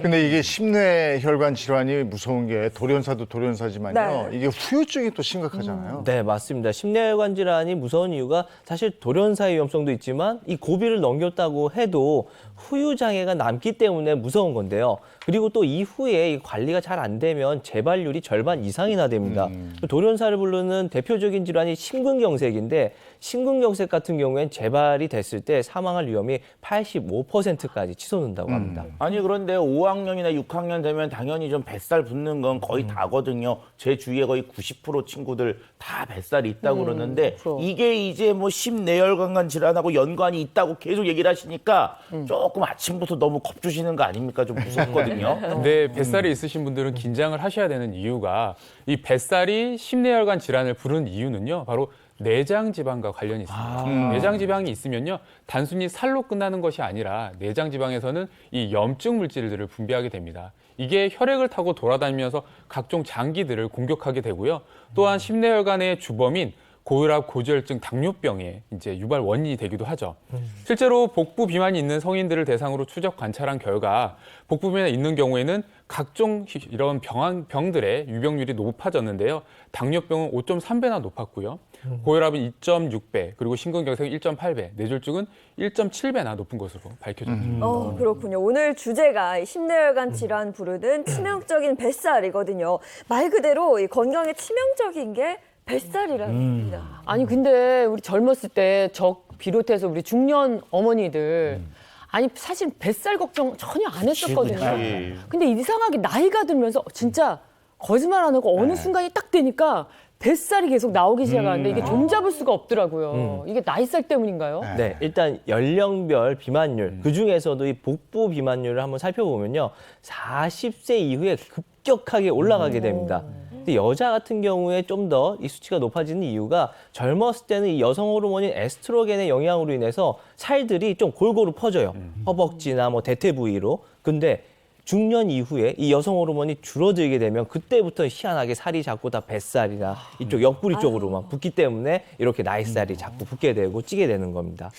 근데 이게 심내혈관 질환이 무서운 게 돌연사도 돌연사지만요. 네. 이게 후유증이 또 심각하잖아요. 네, 맞습니다. 심내혈관 질환이 무서운 이유가 사실 돌연사의 위험성도 있지만 이 고비를 넘겼다고 해도 후유 장애가 남기 때문에 무서운 건데요. 그리고 또 이후에 이 관리가 잘 안 되면 재발률이 절반 이상이나 됩니다. 돌연사를 부르는 대표적인 질환이 심근경색인데 심근경색 같은 경우엔 재발이 됐을 때 사망할 위험이 85%까지 치솟는다고 합니다. 아니 그런데 5학년이나 6학년 되면 당연히 좀 뱃살 붙는 건 거의 다거든요. 제 주위에 거의 90% 친구들 다 뱃살이 있다고 그러는데 이게 이제 뭐 심내혈관 질환하고 연관이 있다고 계속 얘기를 하시니까 조금 아침부터 너무 겁주시는 거 아닙니까? 좀 무섭거든요. 근데 뱃살이 있으신 분들은 긴장을 하셔야 되는 이유가 이 뱃살이 심내혈관 질환을 부르는 이유는요. 바로 내장 지방과 관련이 있습니다. 내장 지방이 있으면요, 단순히 살로 끝나는 것이 아니라 내장 지방에서는 이 염증 물질들을 분비하게 됩니다. 이게 혈액을 타고 돌아다니면서 각종 장기들을 공격하게 되고요. 또한 심내혈관의 주범인 고혈압, 고지혈증, 당뇨병의 이제 유발 원인이 되기도 하죠. 실제로 복부 비만이 있는 성인들을 대상으로 추적 관찰한 결과 복부 비만이 있는 경우에는 각종 이런 병들의 유병률이 높아졌는데요. 당뇨병은 5.3배나 높았고요. 고혈압은 2.6배, 그리고 심근경색은 1.8배, 뇌졸중은 1.7배나 높은 것으로 밝혀졌습니다. 그렇군요. 오늘 주제가 이 심내혈관 질환 부르는 치명적인 뱃살이거든요. 말 그대로 이 건강에 치명적인 게 뱃살이라는 겁니다. 아니 근데 우리 젊었을 때 저 비롯해서 우리 중년 어머니들 아니 사실 뱃살 걱정 전혀 안 했었거든요. 그치. 근데 이상하게 나이가 들면서 진짜 거짓말 안 하고 어느 순간이 딱 되니까 뱃살이 계속 나오기 시작하는데 이게 종잡을 수가 없더라고요. 이게 나이살 때문인가요? 네, 일단 연령별 비만율, 그중에서도 이 복부 비만율을 한번 살펴보면요. 40세 이후에 급격하게 올라가게 됩니다. 근데 여자 같은 경우에 좀 더 이 수치가 높아지는 이유가 젊었을 때는 이 여성 호르몬인 에스트로겐의 영향으로 인해서 살들이 좀 골고루 퍼져요. 허벅지나 뭐 대퇴 부위로. 근데 중년 이후에 이 여성 호르몬이 줄어들게 되면 그때부터 희한하게 살이 자꾸 다 뱃살이나 이쪽 옆구리 쪽으로만 붙기 때문에 이렇게 나이살이 자꾸 붙게 되고 찌게 되는 겁니다.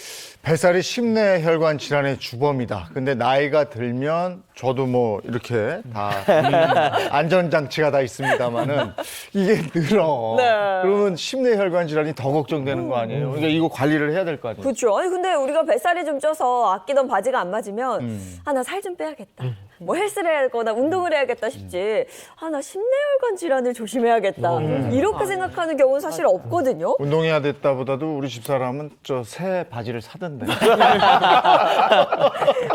뱃살이 심내혈관 질환의 주범이다. 근데 나이가 들면 저도 뭐 이렇게 다 안전장치가 다 있습니다만은 이게 늘어. 네. 그러면 심내혈관 질환이 더 걱정되는 거 아니에요? 그러니까 이거 관리를 해야 될 거 아니에요? 그렇죠. 아니 근데 우리가 뱃살이 좀 쪄서 아끼던 바지가 안 맞으면 나 살 좀 빼야겠다. 뭐 헬스를 해야 거나 운동을 해야겠다 싶지. 나 심내혈관 질환을 조심해야겠다. 이렇게 생각하는 경우는 사실 없거든요. 운동해야 됐다보다도 우리 집사람은 저 새 바지를 사던데.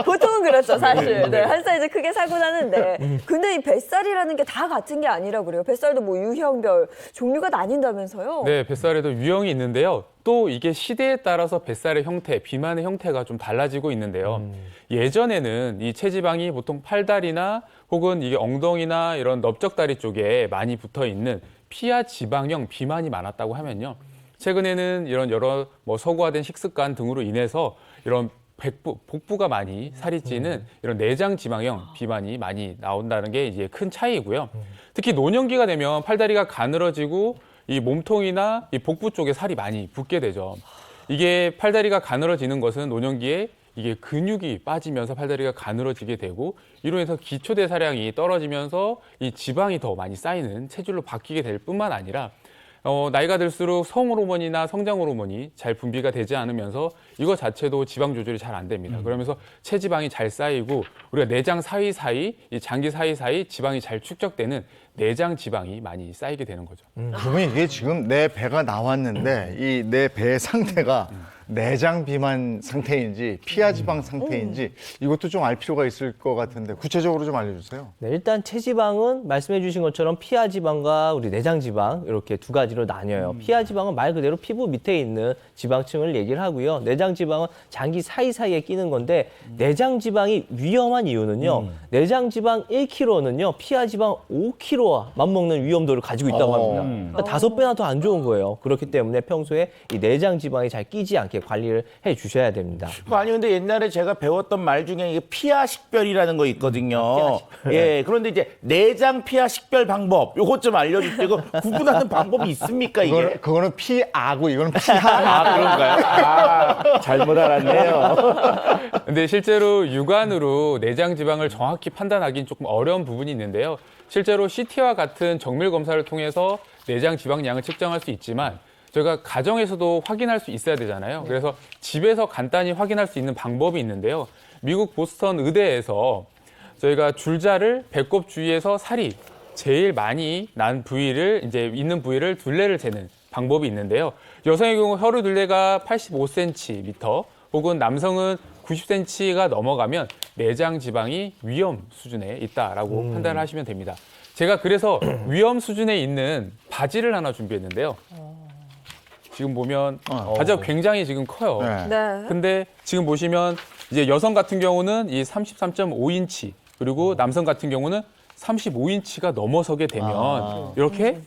보통은 그렇죠, 사실. 네, 한 사이즈 크게 사고 나는데. 근데 이 뱃살이라는 게 다 같은 게 아니라고 그래요. 뱃살도 뭐 유형별 종류가 나뉜다면서요? 네, 뱃살에도 유형이 있는데요. 또 이게 시대에 따라서 뱃살의 형태, 비만의 형태가 좀 달라지고 있는데요. 예전에는 이 체지방이 보통 팔다리나 혹은 이게 엉덩이나 이런 넓적다리 쪽에 많이 붙어 있는 피하 지방형 비만이 많았다고 하면요. 최근에는 이런 여러 뭐 서구화된 식습관 등으로 인해서 이런 복부가 많이 살이 찌는 이런 내장 지방형 비만이 많이 나온다는 게 이제 큰 차이고요. 특히 노년기가 되면 팔다리가 가늘어지고 이 몸통이나 이 복부 쪽에 살이 많이 붙게 되죠. 이게 팔다리가 가늘어지는 것은 노년기에 이게 근육이 빠지면서 팔다리가 가늘어지게 되고 이로 인해서 기초대사량이 떨어지면서 이 지방이 더 많이 쌓이는 체질로 바뀌게 될 뿐만 아니라 나이가 들수록 성호르몬이나 성장호르몬이 잘 분비가 되지 않으면서 이거 자체도 지방 조절이 잘 안 됩니다. 그러면서 체지방이 잘 쌓이고 우리가 내장 사이사이, 이 장기 사이사이 지방이 잘 축적되는 내장 지방이 많이 쌓이게 되는 거죠. 그러면 이게 지금 내 배가 나왔는데 이 내 배의 상태가 내장 비만 상태인지 피하 지방 상태인지 이것도 좀 알 필요가 있을 것 같은데 구체적으로 좀 알려주세요. 네, 일단 체지방은 말씀해 주신 것처럼 피하 지방과 우리 내장 지방 이렇게 두 가지로 나뉘어요. 피하 지방은 말 그대로 피부 밑에 있는 지방층을 얘기를 하고요. 내장 지방은 장기 사이사이에 끼는 건데 내장 지방이 위험한 이유는요. 내장 지방 1kg는요. 피하 지방 5kg와 맞먹는 위험도를 가지고 있다고 합니다. 그러니까 5배나 더 안 좋은 거예요. 그렇기 때문에 평소에 이 내장 지방이 잘 끼지 않게 관리를 해 주셔야 됩니다. 아니 근데 옛날에 제가 배웠던 말 중에 이게 피하 식별이라는 거 있거든요. 예, 그런데 이제 내장 피하 식별 방법 요것 좀 알려주시고 이거 구분하는 방법이 있습니까 이게? 그거는 피아고 이거는 피하. 그런가요? 잘못 알았네요. 근데 실제로 육안으로 내장 지방을 정확히 판단하기는 조금 어려운 부분이 있는데요. 실제로 CT와 같은 정밀 검사를 통해서 내장 지방량을 측정할 수 있지만 저희가 가정에서도 확인할 수 있어야 되잖아요. 그래서 집에서 간단히 확인할 수 있는 방법이 있는데요. 미국 보스턴 의대에서 저희가 줄자를 배꼽 주위에서 살이 제일 많이 난 부위를 이제 있는 부위를 둘레를 재는 방법이 있는데요. 여성의 경우 혈류 둘레가 85cm 혹은 남성은 90cm가 넘어가면 내장 지방이 위험 수준에 있다라고 판단을 하시면 됩니다. 제가 그래서 위험 수준에 있는 바지를 하나 준비했는데요. 지금 보면 바지가 굉장히 지금 커요. 네. 근데 지금 보시면 이제 여성 같은 경우는 이 33.5인치 그리고 남성 같은 경우는 35인치가 넘어서게 되면 이렇게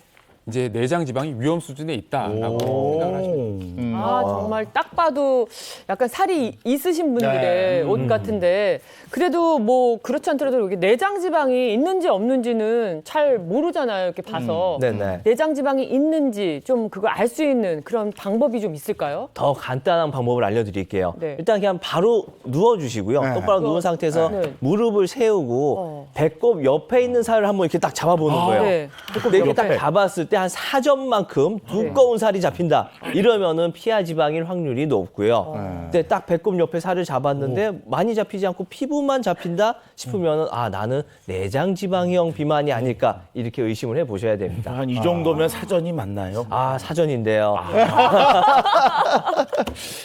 이제 내장 지방이 위험 수준에 있다라고 생각을 하시면 됩니다. 아, 정말 딱 봐도 약간 살이 있으신 분들의 옷 같은데 그래도 뭐 그렇지 않더라도 여기 내장 지방이 있는지 없는지는 잘 모르잖아요. 이렇게 봐서. 네네. 내장 지방이 있는지 좀 그거 알 수 있는 그런 방법이 좀 있을까요? 더 간단한 방법을 알려드릴게요. 네. 일단 그냥 바로 누워주시고요. 네. 똑바로 누운 상태에서 네. 무릎을 세우고 배꼽 옆에 있는 살을 한번 이렇게 딱 잡아보는 거예요. 네. 근데 이렇게 딱 잡았을 때 한 4점만큼 두꺼운 살이 잡힌다. 이러면은 피하 지방일 확률이 높고요. 근데 딱 배꼽 옆에 살을 잡았는데 많이 잡히지 않고 피부만 잡힌다 싶으면은 아 나는 내장 지방형 비만이 아닐까 이렇게 의심을 해보셔야 됩니다. 한 이 정도면 사전이 맞나요? 아 사전인데요.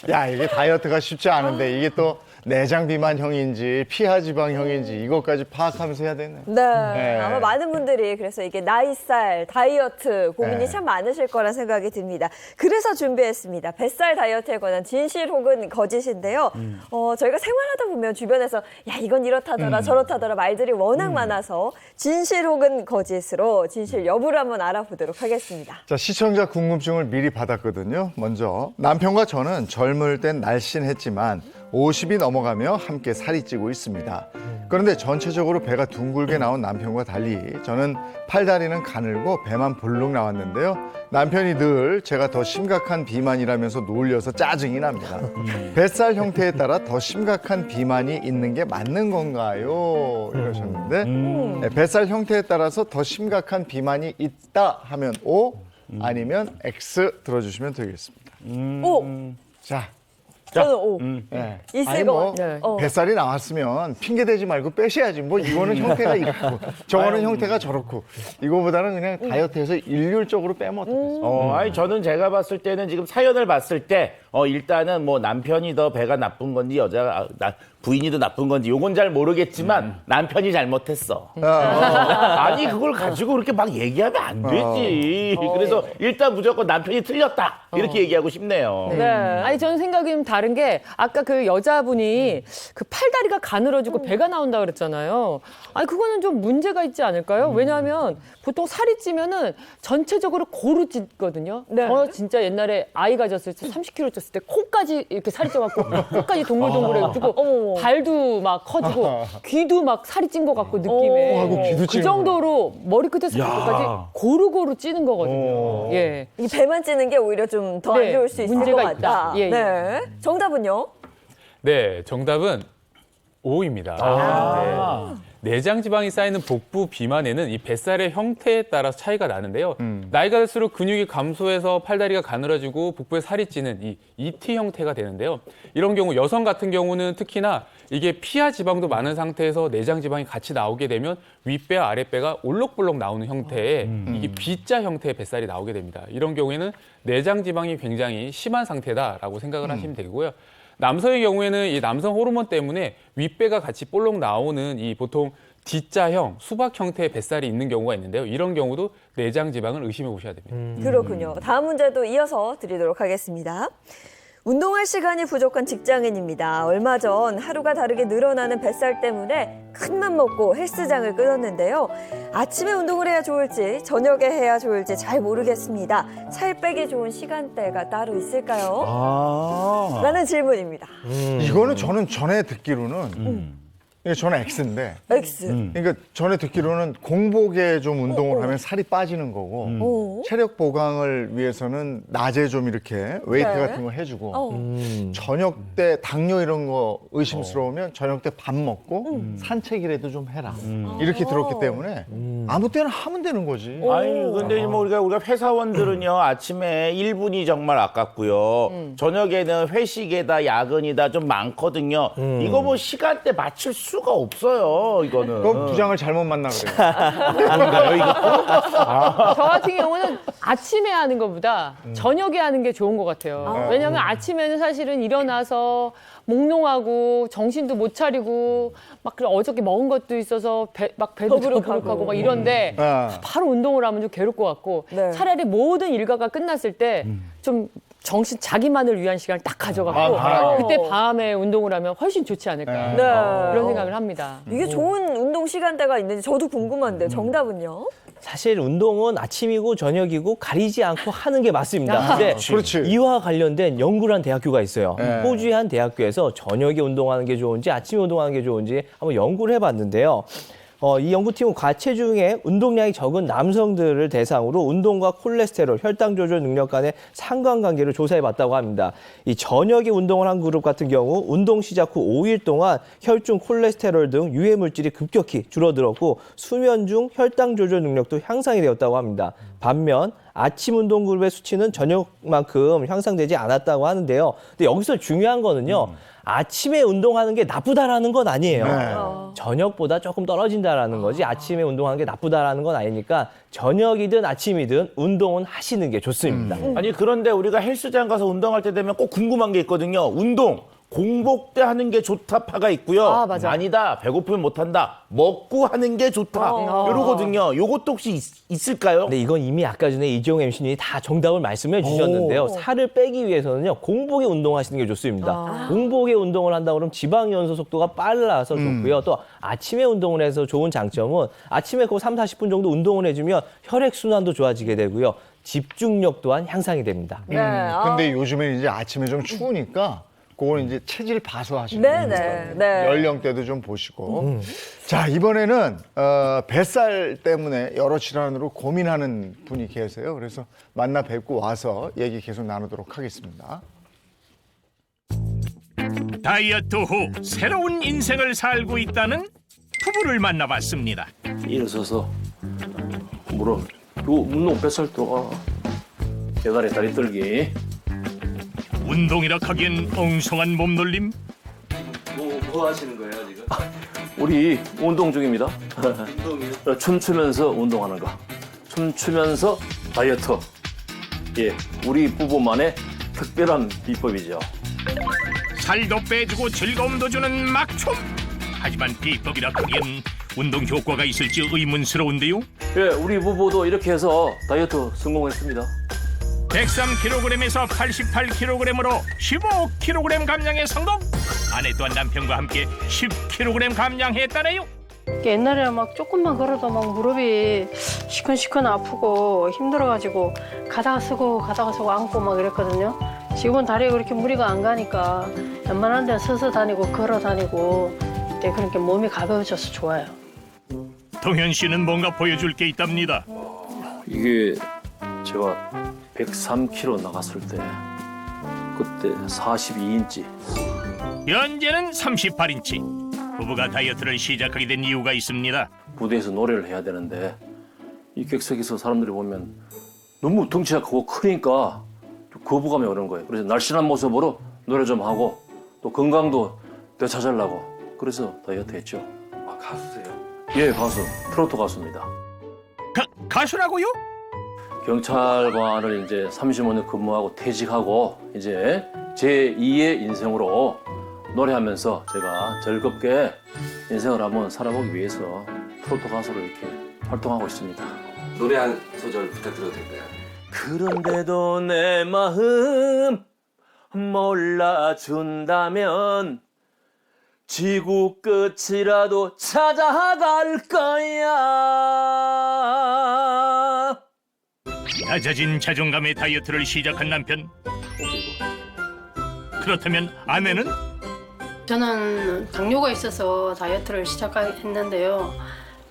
야, 이게 다이어트가 쉽지 않은데 이게 또 내장 비만형인지 피하 지방형인지 이것까지 파악하면서 해야 되네. 네, 아마 많은 분들이 그래서 이게 나이살, 다이어트 고민이 참 많으실 거란 생각이 듭니다. 그래서 준비했습니다. 뱃살 다이어트에 관한 진실 혹은 거짓인데요. 저희가 생활하다 보면 주변에서 야 이건 이렇다더라 저렇다더라 말들이 워낙 많아서 진실 혹은 거짓으로 진실 여부를 한번 알아보도록 하겠습니다. 자, 시청자 궁금증을 미리 받았거든요. 먼저 남편과 저는 젊을 땐 날씬했지만 50이 넘어가며 함께 살이 찌고 있습니다. 그런데 전체적으로 배가 둥글게 나온 남편과 달리 저는 팔다리는 가늘고 배만 볼록 나왔는데요. 남편이 늘 제가 더 심각한 비만이라면서 놀려서 짜증이 납니다. 뱃살 형태에 따라 더 심각한 비만이 있는 게 맞는 건가요? 이러셨는데 네, 뱃살 형태에 따라서 더 심각한 비만이 있다 하면 O, 아니면 X 들어주시면 되겠습니다. 오! 자, 저는 O. 네. 있을 아니, 것 뭐 같아요. 뱃살이 나왔으면 핑계 대지 말고 빼셔야지. 뭐 이거는 형태가 이렇고 저거는 형태가 저렇고 이거보다는 그냥 다이어트해서 일률적으로 빼면 어떻겠어요? 아니 저는 제가 봤을 때는 지금 사연을 봤을 때 일단은 뭐 남편이 더 배가 나쁜 건지 여자가 부인이 더 나쁜 건지 요건 잘 모르겠지만 남편이 잘못했어. 아니 그걸 가지고 그렇게 막 얘기하면 안 되지. 그래서 일단 무조건 남편이 틀렸다 이렇게 얘기하고 싶네요. 네. 아니 저는 생각이 좀 다른 게 아까 그 여자분이 그 팔다리가 가늘어지고 배가 나온다 그랬잖아요. 아니 그거는 좀 문제가 있지 않을까요? 왜냐하면 보통 살이 찌면은 전체적으로 고루 찌거든요. 저 진짜 옛날에 아이 가졌을 때 30kg 쪘을 때 코까지 이렇게 살이 쪄갖고 코까지 동글동글해가지고 발도 막 커지고 귀도 막 살이 찐 것 같고 느낌에 아이고, 귀도 그 찌는구나. 정도로 머리끝에서 발끝까지 고루고루 찌는 거거든요. 예. 이 배만 찌는 게 오히려 좀 더 안 네, 좋을 수 있을 문제가 것 있다. 같다. 예, 예. 네. 정답은요? 네, 정답은 O입니다. 네. 내장 지방이 쌓이는 복부 비만에는 이 뱃살의 형태에 따라서 차이가 나는데요. 나이가 들수록 근육이 감소해서 팔다리가 가늘어지고 복부에 살이 찌는 이 ET 형태가 되는데요. 이런 경우 여성 같은 경우는 특히나 이게 피하 지방도 많은 상태에서 내장 지방이 같이 나오게 되면 윗배와 아랫배가 올록볼록 나오는 형태의 이게 B자 형태의 뱃살이 나오게 됩니다. 이런 경우에는 내장 지방이 굉장히 심한 상태다라고 생각을 하시면 되고요. 남성의 경우에는 이 남성 호르몬 때문에 윗배가 같이 볼록 나오는 이 보통 D자형, 수박 형태의 뱃살이 있는 경우가 있는데요. 이런 경우도 내장 지방을 의심해 보셔야 됩니다. 그렇군요. 다음 문제도 이어서 드리도록 하겠습니다. 운동할 시간이 부족한 직장인입니다. 얼마 전 하루가 다르게 늘어나는 뱃살 때문에 큰맘 먹고 헬스장을 끊었는데요. 아침에 운동을 해야 좋을지 저녁에 해야 좋을지 잘 모르겠습니다. 살 빼기 좋은 시간대가 따로 있을까요? 라는 질문입니다. 이거는 저는 전에 듣기로는 이게 저는 X인데. X. 그러니까 전에 듣기로는 공복에 좀 운동을 하면 살이 빠지는 거고 체력 보강을 위해서는 낮에 좀 이렇게 웨이트 네. 같은 거 해주고 저녁 때 당뇨 이런 거 의심스러우면 저녁 때 밥 먹고 산책이라도 좀 해라 이렇게 들었기 때문에 아무 때나 하면 되는 거지. 아니 근데 뭐 우리가 회사원들은요 아침에 1분이 정말 아깝고요. 저녁에는 회식에다 야근이다 좀 많거든요. 이거 뭐 시간대 맞출 수가 없어요. 이거는. 그럼 부장을 잘못 만나 그래요. 그런가요 이거? 저 같은 경우는 아침에 하는 것보다 저녁에 하는 게 좋은 것 같아요. 왜냐하면 아침에는 사실은 일어나서 몽롱하고 정신도 못 차리고 막 어저께 먹은 것도 있어서 막 배도 더부룩하고 막 이런데 바로 운동을 하면 좀 괴로울 것 같고 차라리 모든 일과가 끝났을 때 좀 정신 자기만을 위한 시간을 딱 가져갖고 그때 밤에 운동을 하면 훨씬 좋지 않을까 그런 생각을 합니다. 이게 좋은 운동 시간대가 있는지 저도 궁금한데 정답은요? 사실 운동은 아침이고 저녁이고 가리지 않고 하는 게 맞습니다. 아, 근데 그렇지. 이와 관련된 연구를 한 대학교가 있어요. 네. 호주의 한 대학교에서 저녁에 운동하는 게 좋은지 아침에 운동하는 게 좋은지 한번 연구를 해봤는데요. 이 연구팀은 과체중에 운동량이 적은 남성들을 대상으로 운동과 콜레스테롤, 혈당 조절 능력 간의 상관관계를 조사해봤다고 합니다. 이 저녁에 운동을 한 그룹 같은 경우 운동 시작 후 5일 동안 혈중 콜레스테롤 등 유해 물질이 급격히 줄어들었고 수면 중 혈당 조절 능력도 향상이 되었다고 합니다. 반면 아침 운동 그룹의 수치는 저녁만큼 향상되지 않았다고 하는데요. 근데 여기서 중요한 거는요. 아침에 운동하는 게 나쁘다라는 건 아니에요. 네. 저녁보다 조금 떨어진다라는 거지 아침에 운동하는 게 나쁘다라는 건 아니니까 저녁이든 아침이든 운동은 하시는 게 좋습니다. 아니 그런데 우리가 헬스장 가서 운동할 때 되면 꼭 궁금한 게 있거든요. 운동 공복 때 하는 게 좋다 파가 있고요. 아, 맞아. 아니다 배고프면 못한다 먹고 하는 게 좋다 이러거든요. 요것도 혹시 있을까요? 근데 이건 이미 아까 전에 이종 MC님이 다 정답을 말씀해 주셨는데요. 살을 빼기 위해서는요. 공복에 운동하시는 게 좋습니다. 공복에 운동을 한다 그러면 지방 연소 속도가 빨라서 좋고요. 또 아침에 운동을 해서 좋은 장점은 아침에 그 3, 40분 정도 운동을 해주면 혈액 순환도 좋아지게 되고요. 집중력 또한 향상이 됩니다. 네. 근데 요즘에 이제 아침에 좀 추우니까 그거는 이제 체질 봐서 하시는 네, 거예요. 네. 연령대도 좀 보시고. 자, 이번에는 뱃살 때문에 여러 질환으로 고민하는 분이 계세요. 그래서 만나 뵙고 와서 얘기 계속 나누도록 하겠습니다. 다이어트 후 새로운 인생을 살고 있다는 부부를 만나봤습니다. 일어서서 무릎 요 운동 뱃살 들어가 배달에 다리 떨기. 운동이라 하기엔 엉성한 몸놀림. 뭐 하시는 거예요 지금? 우리 운동 중입니다. 운동이요? 춤추면서 운동하는 거. 춤추면서 다이어트. 예, 우리 부부만의 특별한 비법이죠. 살도 빼주고 즐거움도 주는 막춤. 하지만 비법이라 하기엔 운동 효과가 있을지 의문스러운데요. 예, 우리 부부도 이렇게 해서 다이어트 성공했습니다. 103kg에서 88kg으로 15kg 감량에 성공. 아내 또한 남편과 함께 10kg 감량했다네요. 옛날에 막 조금만 걸어도 막 무릎이 시큰시큰 아프고 힘들어가지고 가다가 쓰고 앉고 막 이랬거든요. 지금은 다리에 그렇게 무리가 안 가니까 웬만한 데는 서서 다니고 걸어 다니고 그러니까 몸이 가벼워져서 좋아요. 동현 씨는 뭔가 보여줄 게 있답니다. 이게 제가 103kg 나갔을 때 그때 42인치. 현재는 38인치. 부부가 다이어트를 시작하게 된 이유가 있습니다. 무대에서 노래를 해야 되는데 이 객석에서 사람들이 보면 너무 덩치가 크고 크니까 좀 거부감이 오는 거예요. 그래서 날씬한 모습으로 노래 좀 하고 또 건강도 되찾으려고 그래서 다이어트 했죠. 아, 가수세요? 예, 가수. 트로트 가수입니다. 가수라고요? 경찰관을 이제 35년 근무하고 퇴직하고 이제 제 2의 인생으로 노래하면서 제가 즐겁게 인생을 한번 살아보기 위해서 트로트 가수로 이렇게 활동하고 있습니다. 노래 한 소절 부탁드려도 될까요? 그런데도 내 마음 몰라준다면 지구 끝이라도 찾아갈 거야. 낮아진 자존감의 다이어트를 시작한 남편. 그렇다면 아내는? 저는 당뇨가 있어서 다이어트를 시작했는데요.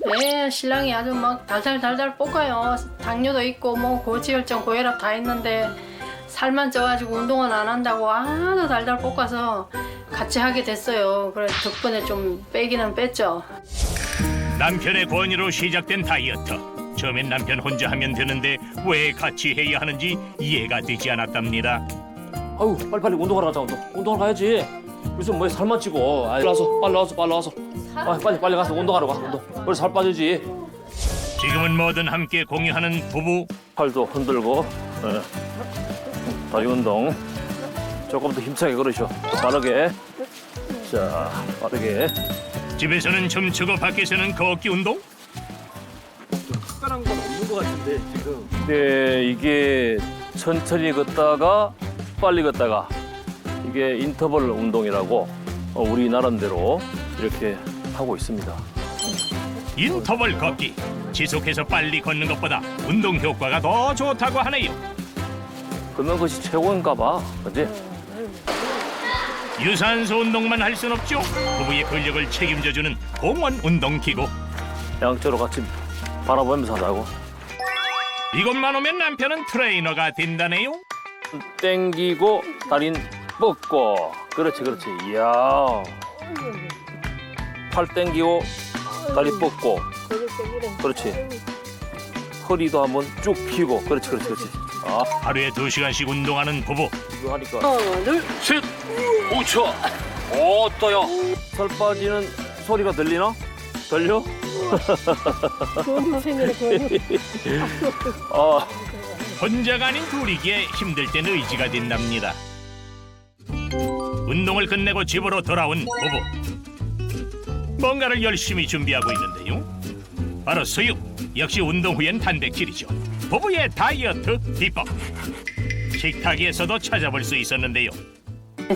네, 신랑이 아주 막 달달 볶아요. 당뇨도 있고 뭐 고지혈증, 고혈압 다 있는데 살만 쪄가지고 운동은 안 한다고 아주 달달 볶아서 같이 하게 됐어요. 그래 덕분에 좀 빼기는 뺐죠. 남편의 권유로 시작된 다이어트. 처음엔 남편 혼자 하면 되는데 왜 같이 해야 하는지 이해가 되지 않았답니다. 아유, 빨리 운동하러 가자. 운동하러 가야지. 요즘 뭐 살만 찌고. 빨리 와서. 빨리 가서 운동하러 가. 그래 살 빠지지. 지금은 뭐든 함께 공유하는 부부. 팔도 흔들고 다리 운동 조금 더 힘차게 걸으셔. 빠르게. 자, 빠르게. 집에서는 춤추고 밖에서는 걷기 운동? 특별한 건 없는 것 같은데 지금. 네, 이게 천천히 걷다가 빨리 걷다가 이게 인터벌 운동이라고 우리 나름대로 이렇게 하고 있습니다. 인터벌 걷기. 지속해서 빨리 걷는 것보다 운동 효과가 더 좋다고 하네요. 걷는 것이 최고인가 봐. 그지? 유산소 운동만 할 순 없죠. 부부의 근력을 책임져주는 공원 운동기구. 양쪽으로 같이 바라보면서 하자고. 이것만 오면 남편은 트레이너가 된다네요. 땡기고 다리는 뻗고. 그렇지 그렇지. 이야. 팔 땡기고 다리 뻗고. 그렇지. 허리도 한번 쭉 펴고. 그렇지 그렇지 그렇지. 아. 하루에 2시간씩 운동하는 부부. 이거 하니까 하나 둘 셋. 오차. 오 떠요. 살 빠지는 소리가 들리나? 들려? 좋은 생일에 혼자가 아닌 둘이기에 힘들 땐 의지가 된답니다. 운동을 끝내고 집으로 돌아온 부부. 뭔가를 열심히 준비하고 있는데요. 바로 수육. 역시 운동 후엔 단백질이죠. 부부의 다이어트 비법. 식탁 위에서도 찾아볼 수 있었는데요.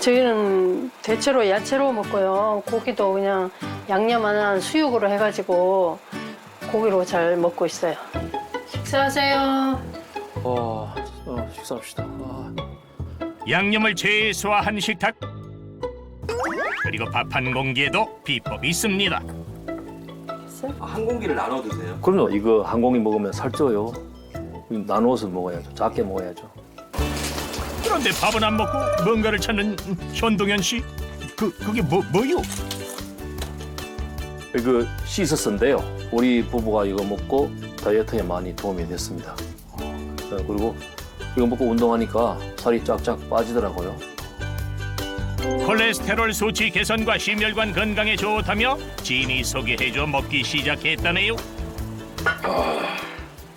저희는 대체로 야채로 먹고요. 고기도 그냥 양념 안 한 수육으로 해가지고 고기로 잘 먹고 있어요. 식사하세요. 식사합시다. 양념을 최소화한 식탁. 그리고 밥 한 공기에도 비법이 있습니다. 한 공기를 나눠 드세요? 그럼요. 이거 한 공기 먹으면 살쪄요. 나누어서 먹어야죠. 작게 먹어야죠. 그런데 밥은 안 먹고 뭔가를 찾는 현동현 씨. 그게 뭐요? 이거 시서스인데요. 우리 부부가 이거 먹고 다이어트에 많이 도움이 됐습니다. 그리고 이거 먹고 운동하니까 살이 쫙쫙 빠지더라고요. 콜레스테롤 수치 개선과 심혈관 건강에 좋다며 지인이 소개해줘 먹기 시작했다네요.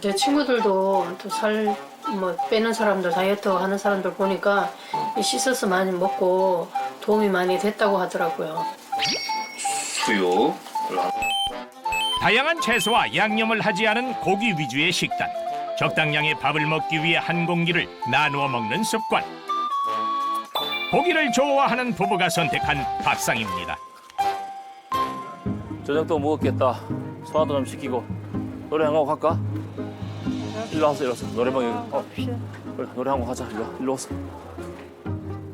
제 친구들도 또 살 빼는 사람들, 다이어트 하는 사람들 보니까 이 시서스 많이 먹고 도움이 많이 됐다고 하더라고요. 수육. 다양한 채소와 양념을 하지 않은 고기 위주의 식단. 적당량의 밥을 먹기 위해 한 공기를 나누어 먹는 습관. 고기를 좋아하는 부부가 선택한 밥상입니다. 저녁도 먹었겠다. 소화도 좀 시키고 노래 한 곡 할까? 일로 와서 노래방 여기. 그래, 노래 한 곡 하자. 일로 와서.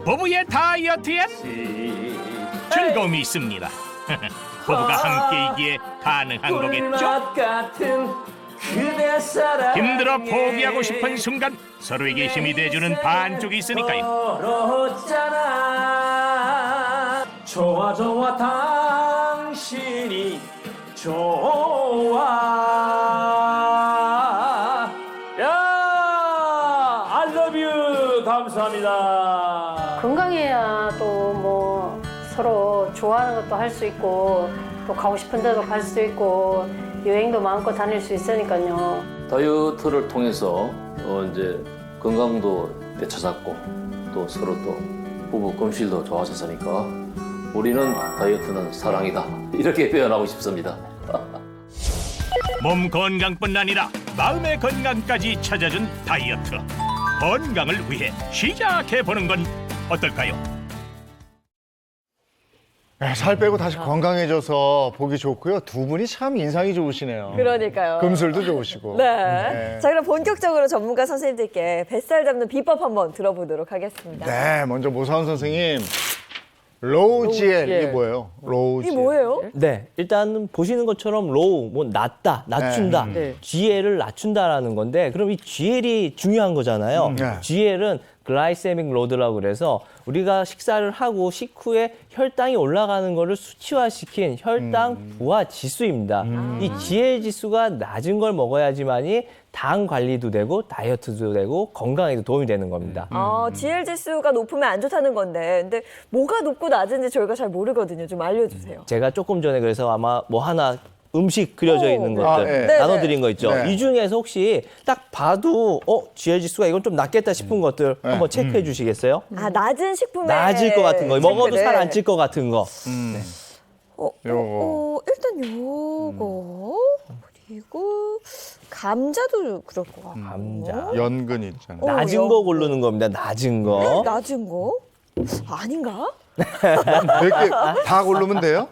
부부의 다이어트에 즐거움이 있습니다. 부부가 함께이기에 가능한 거겠죠? 힘들어 포기하고 싶은 순간 서로에게 힘이 돼주는 반쪽이 있으니까요. 좋아 좋아 당신이 좋아. 야, I love you. 감사합니다. 건강해야 또 뭐 서로 좋아하는 것도 할 수 있고 또 가고 싶은 데도 갈 수 있고 여행도 마음껏 다닐 수 있으니까요. 다이어트를 통해서 이제 건강도 되찾았고 또 서로 또 부부 금실도 좋아졌으니까 우리는 다이어트는 사랑이다 이렇게 표현하고 싶습니다. 몸 건강뿐 아니라 마음의 건강까지 찾아준 다이어트. 건강을 위해 시작해보는 건 어떨까요? 살 빼고 다시 건강해져서 보기 좋고요. 두 분이 참 인상이 좋으시네요. 그러니까요. 금술도 좋으시고. 네. 자, 그럼 본격적으로 전문가 선생님들께 뱃살 잡는 비법 한번 들어보도록 하겠습니다. 네, 먼저 모사원 선생님. 로우 GL 이게 뭐예요? 로우 이게 GL. 뭐예요? 네, 일단 보시는 것처럼 로우, 뭐 낮다, 낮춘다, 네. GL을 낮춘다라는 건데, 그럼 이 GL이 중요한 거잖아요. 네. GL은 글라이세믹 로드라고 그래서 우리가 식사를 하고 식후에 혈당이 올라가는 거를 수치화시킨 혈당 부하 지수입니다. 이 GL 지수가 낮은 걸 먹어야지만이 당 관리도 되고 다이어트도 되고 건강에도 도움이 되는 겁니다. GL 지수가 높으면 안 좋다는 건데, 근데 뭐가 높고 낮은지 저희가 잘 모르거든요. 좀 알려주세요. 제가 조금 전에 그래서 아마 뭐 하나 음식 그려져 있는 것들 네. 나눠드린 거 있죠. 네. 이 중에서 혹시 딱 봐도 GL 지수가 이건 좀 낮겠다 싶은 것들 한번 체크해 주시겠어요? 낮은 식품에 낮을 것 같은 거, 먹어도 살 안 찔 것 같은 거. 네. 요거. 일단 요거 그리고 감자도 그럴 것 같고. 감자. 연근 있잖아요. 낮은 거 고르는 겁니다. 낮은 거. 낮은 거? 아닌가? 이렇게 다 고르면 돼요?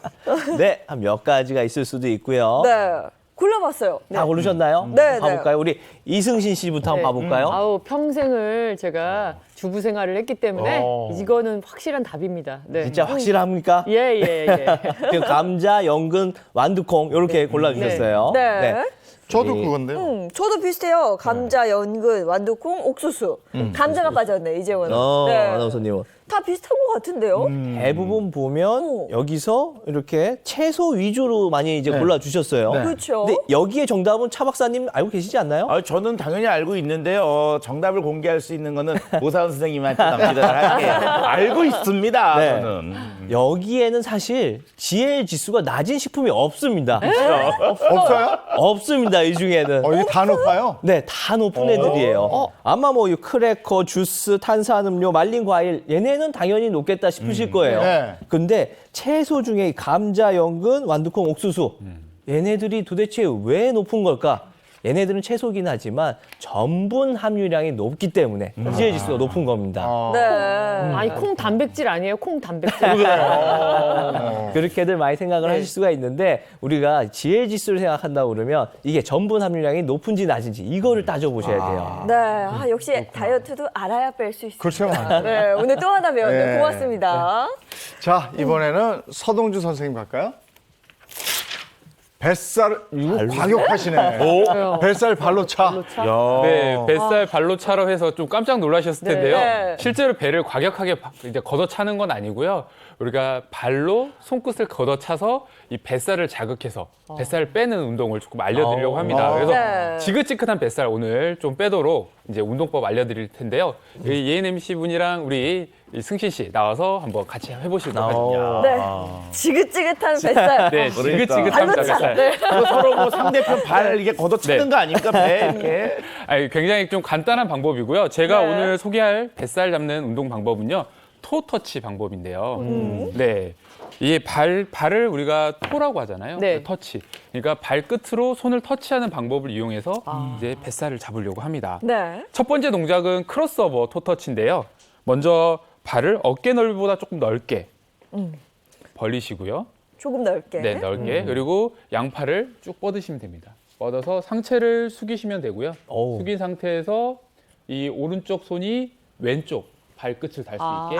네, 한 몇 가지가 있을 수도 있고요. 네. 골라봤어요. 다 고르셨나요? 네, 봐볼까요? 우리 이승신 씨부터 한번 봐볼까요? 아우, 평생을 제가 주부 생활을 했기 때문에 이거는 확실한 답입니다. 네. 진짜 확실합니까? 예. 그 감자, 연근, 완두콩 이렇게 골라주셨어요. 네. 저도 그건데요. 저도 비슷해요. 감자, 연근, 완두콩, 옥수수. 감자가 빠졌네, 이재원은. 아나운서님은. 다 비슷한 것 같은데요? 대부분 보면 여기서 이렇게 채소 위주로 많이 이제 골라주셨어요. 그렇죠. 근데 여기에 정답은 차 박사님 알고 계시지 않나요? 저는 당연히 알고 있는데요. 정답을 공개할 수 있는 거는 오사원 선생님한테 남기도록 할게요. 알고 있습니다. 네. 저는. 여기에는 사실 GL 지수가 낮은 식품이 없습니다. 없어요? 없습니다, 이 중에는. 이게 다 높아요? 네, 다 높은 애들이에요. 아마 뭐 이 크래커, 주스, 탄산음료, 말린 과일 얘네는 당연히 높겠다 싶으실 거예요. 네. 근데 채소 중에 이 감자, 연근, 완두콩, 옥수수 얘네들이 도대체 왜 높은 걸까? 얘네들은 채소긴 하지만 전분 함유량이 높기 때문에 GL 지수가 높은 겁니다. 네. 아니, 콩 단백질 아니에요? 콩 단백질. 그렇게들 많이 생각을 하실 수가 있는데 우리가 GL 지수를 생각한다고 그러면 이게 전분 함유량이 높은지 낮은지 이거를 따져보셔야 돼요. 네. 역시 다이어트도 알아야 뺄 수 있어요. 그렇죠. 네. 오늘 또 하나 배웠네요. 네. 고맙습니다. 자, 이번에는 서동주 선생님 갈까요? 뱃살, 이거 과격하시네. 뱃살 발로 차. 네, 뱃살 발로 차로 해서 좀 깜짝 놀라셨을 텐데요. 네. 실제로 배를 과격하게 이제 걷어차는 건 아니고요. 우리가 발로 손끝을 걷어차서 이 뱃살을 자극해서 뱃살을 빼는 운동을 조금 알려드리려고 합니다. 그래서 네. 지긋지긋한 뱃살 오늘 좀 빼도록 이제 운동법 알려드릴 텐데요. 이 예은 MC 분이랑 우리 이 승신 씨 나와서 한번 같이 해보실 거거든요. 네. 지긋지긋한 뱃살. 네, 지긋지긋한 발로 차. 뱃살. 네. 서로 뭐 상대편 발 이게 걷어차는 네. 거 아닙니까? 배 이렇게. 아니, 굉장히 좀 간단한 방법이고요. 제가 네. 오늘 소개할 뱃살 잡는 운동 방법은요. 토터치 방법인데요. 네. 이 발을 우리가 토라고 하잖아요. 네. 터치. 그러니까 발끝으로 손을 터치하는 방법을 이용해서 이제 뱃살을 잡으려고 합니다. 네. 첫 번째 동작은 크로스오버 토터치인데요. 먼저 발을 어깨 넓이보다 조금 넓게 벌리시고요. 조금 넓게. 네, 넓게. 그리고 양팔을 쭉 뻗으시면 됩니다. 뻗어서 상체를 숙이시면 되고요. 숙인 상태에서 이 오른쪽 손이 왼쪽 발끝을 달 수 있게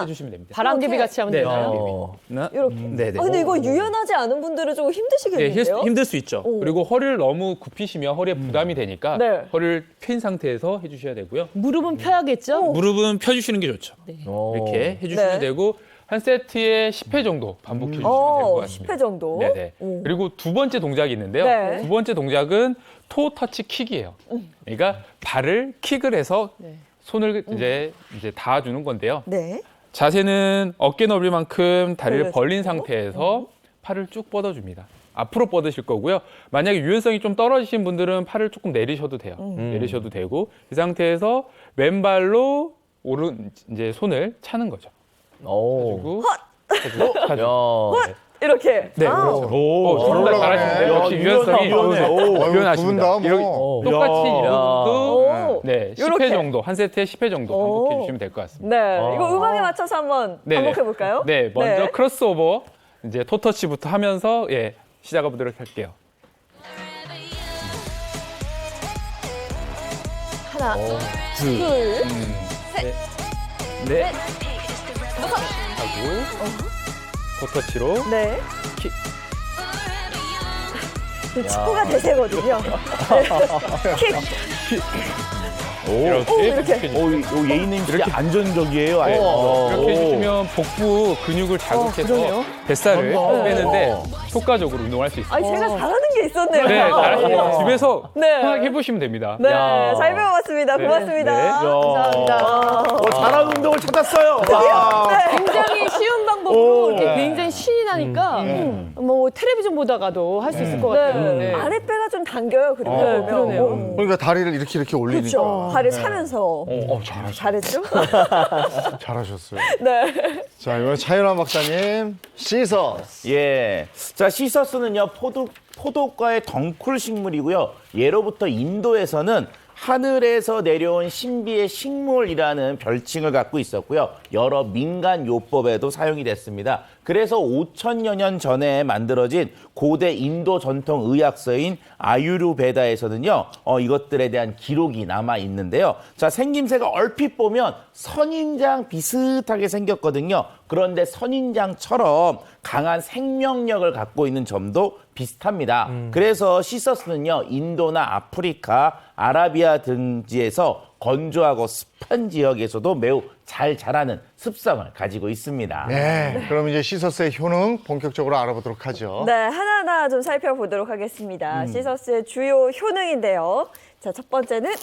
해주시면 됩니다. 바람개비 같이 하면 네, 되나요? 바람개비. 이렇게. 네네. 근데 이거 유연하지 않은 분들은 조금 네, 힘드시겠는데요? 힘들 수 있죠. 그리고 허리를 너무 굽히시면 허리에 부담이 되니까 네. 허리를 핀 상태에서 해주셔야 되고요. 무릎은 펴야겠죠? 무릎은 펴주시는 게 좋죠. 이렇게 해주시면 네. 되고 한 세트에 10회 정도 반복해 주시면 될 것 같습니다. 10회 정도. 네네. 그리고 두 번째 동작이 있는데요. 네. 두 번째 동작은 토 터치 킥이에요. 그러니까 발을 킥을 해서 손을 이제 닿아주는 건데요. 네. 자세는 어깨 넓이만큼 다리를 그렇죠. 벌린 상태에서 팔을 쭉 뻗어줍니다. 앞으로 뻗으실 거고요. 만약에 유연성이 좀 떨어지신 분들은 팔을 조금 내리셔도 돼요. 내리셔도 되고 이 상태에서 왼발로 오른 이제 손을 차는 거죠. 오. 가지고. 이렇게. 네, 아. 그렇죠. 둘 다 잘하시는데 역시 유연성이 유연하십니다. 두분다 이렇게 똑같이 이렇게도 네, 10회 요렇게. 정도, 한 세트에 10회 정도 반복해 주시면 될 것 같습니다. 네. 이거 음악에 맞춰서 한번 네네. 반복해 볼까요? 네, 먼저 크로스오버 이제 토터치부터 하면서 시작해 보도록 할게요. 하나, 둘, 셋, 넷, 다섯. 하고 토터치로 네. 킥. 축구가 대세거든요. 킥. 이렇게 예인님 진짜 안전적이에요. 아예. 이렇게 해주시면 복부 근육을 자극해서 그러네요. 뱃살을 빼는데 효과적으로 운동할 수 있습니다. 아니, 제가 잘하는 게 있었네요. 네, 잘하시네요. 집에서 네. 편하게 해보시면 됩니다. 네, 잘 배워봤습니다. 네. 고맙습니다. 네. 감사합니다. 잘하는 운동을 찾았어요. 굉장히 쉬운 방법으로 이렇게 굉장히 신이 나니까 뭐 텔레비전 보다가도 할 수 있을 것 같아요. 네. 아랫배가 좀 당겨요. 그리고 보면. 그러네요. 그러니까 다리를 이렇게 올리니까. 그렇죠. 발을 차면서. 잘했죠? 잘하셨어요. 네. 자, 이번 차윤환 박사님, 시서스. 예. 자, 시서스는요, 포도과의 덩쿨 식물이고요. 예로부터 인도에서는 하늘에서 내려온 신비의 식물이라는 별칭을 갖고 있었고요. 여러 민간 요법에도 사용이 됐습니다. 그래서 5천여 년 전에 만들어진 고대 인도 전통 의학서인 아유르베다에서는요, 이것들에 대한 기록이 남아 있는데요. 자, 생김새가 얼핏 보면 선인장 비슷하게 생겼거든요. 그런데 선인장처럼 강한 생명력을 갖고 있는 점도 비슷합니다. 그래서 시서스는요, 인도나 아프리카, 아라비아 등지에서 건조하고 습한 지역에서도 매우 잘 자라는 습성을 가지고 있습니다. 네, 그럼 이제 시서스의 효능 본격적으로 알아보도록 하죠. 네, 하나하나 좀 살펴보도록 하겠습니다. 시서스의 주요 효능인데요. 자, 첫 번째는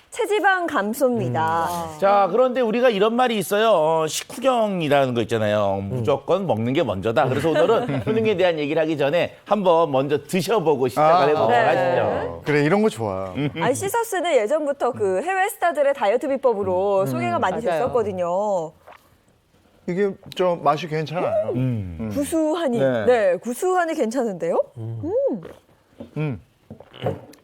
체지방 감소입니다. 자, 그런데 우리가 이런 말이 있어요. 식후경이라는 거 있잖아요. 무조건 먹는 게 먼저다. 그래서 오늘은 효능에 대한 얘기를 하기 전에 한번 먼저 드셔보고 시작을 해보도록 하시죠. 그래, 이런 거 좋아. 아니, 시서스는 예전부터 그 해외 스타들의 다이어트 비법으로 소개가 많이 맞아요. 됐었거든요. 이게 좀 맛이 괜찮아요. 구수하니, 네. 네, 구수하니 괜찮은데요?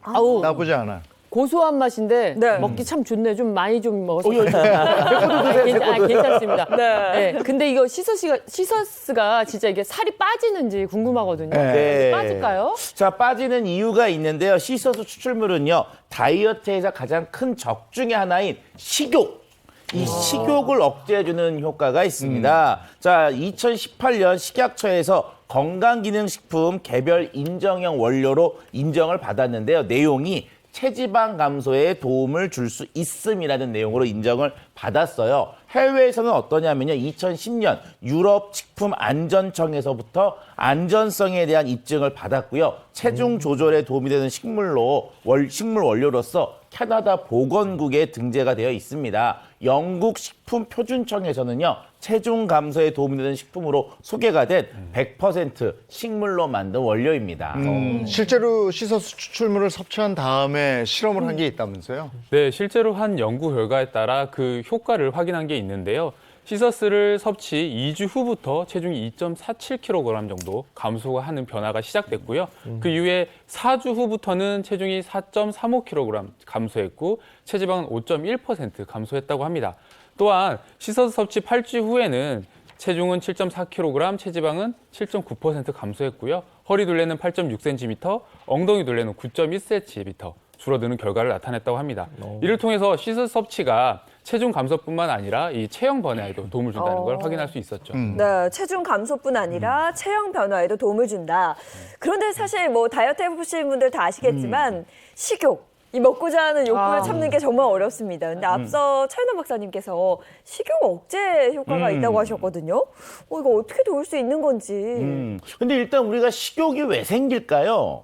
아우, 나쁘지 않아. 고소한 맛인데 네. 먹기 참 좋네. 좀 많이 좀 먹어서. 새콤도 괜찮습니다. 네. 네. 근데 이거 시서스가 진짜 이게 살이 빠지는지 궁금하거든요. 네. 빠질까요? 자, 빠지는 이유가 있는데요. 시서스 추출물은요, 다이어트에서 가장 큰 적 중에 하나인 식욕. 이 식욕을 억제해주는 효과가 있습니다. 자, 2018년 식약처에서 건강기능식품 개별 인정형 원료로 인정을 받았는데요. 내용이 체지방 감소에 도움을 줄 수 있음이라는 내용으로 인정을 받았어요. 해외에서는 어떠냐면요. 2010년 유럽식품안전청에서부터 안전성에 대한 입증을 받았고요. 체중 조절에 도움이 되는 식물 원료로서 캐나다 보건국에 등재가 되어 있습니다. 영국 식품표준청에서는요. 체중 감소에 도움이 되는 식품으로 소개가 된 100% 식물로 만든 원료입니다. 실제로 시서스 추출물을 섭취한 다음에 실험을 한 게 있다면서요? 네, 실제로 한 연구 결과에 따라 그 효과를 확인한 게 있는데요. 시서스를 섭취 2주 후부터 체중이 2.47kg 정도 감소가 하는 변화가 시작됐고요. 그 이후에 4주 후부터는 체중이 4.35kg 감소했고 체지방은 5.1% 감소했다고 합니다. 또한 시서스 섭취 8주 후에는 체중은 7.4kg, 체지방은 7.9% 감소했고요. 허리 둘레는 8.6cm, 엉덩이 둘레는 9.1cm 줄어드는 결과를 나타냈다고 합니다. 이를 통해서 시서스 섭취가 체중 감소뿐만 아니라 이 체형 변화에도 도움을 준다는 걸 확인할 수 있었죠. 네, 체중 감소뿐 아니라 체형 변화에도 도움을 준다. 그런데 사실 뭐 다이어트 해보신 분들 다 아시겠지만 식욕, 이 먹고자 하는 욕구를 참는 게 정말 어렵습니다. 근데 앞서 차윤환 박사님께서 식욕 억제 효과가 있다고 하셨거든요. 이거 어떻게 도울 수 있는 건지. 근데 일단 우리가 식욕이 왜 생길까요?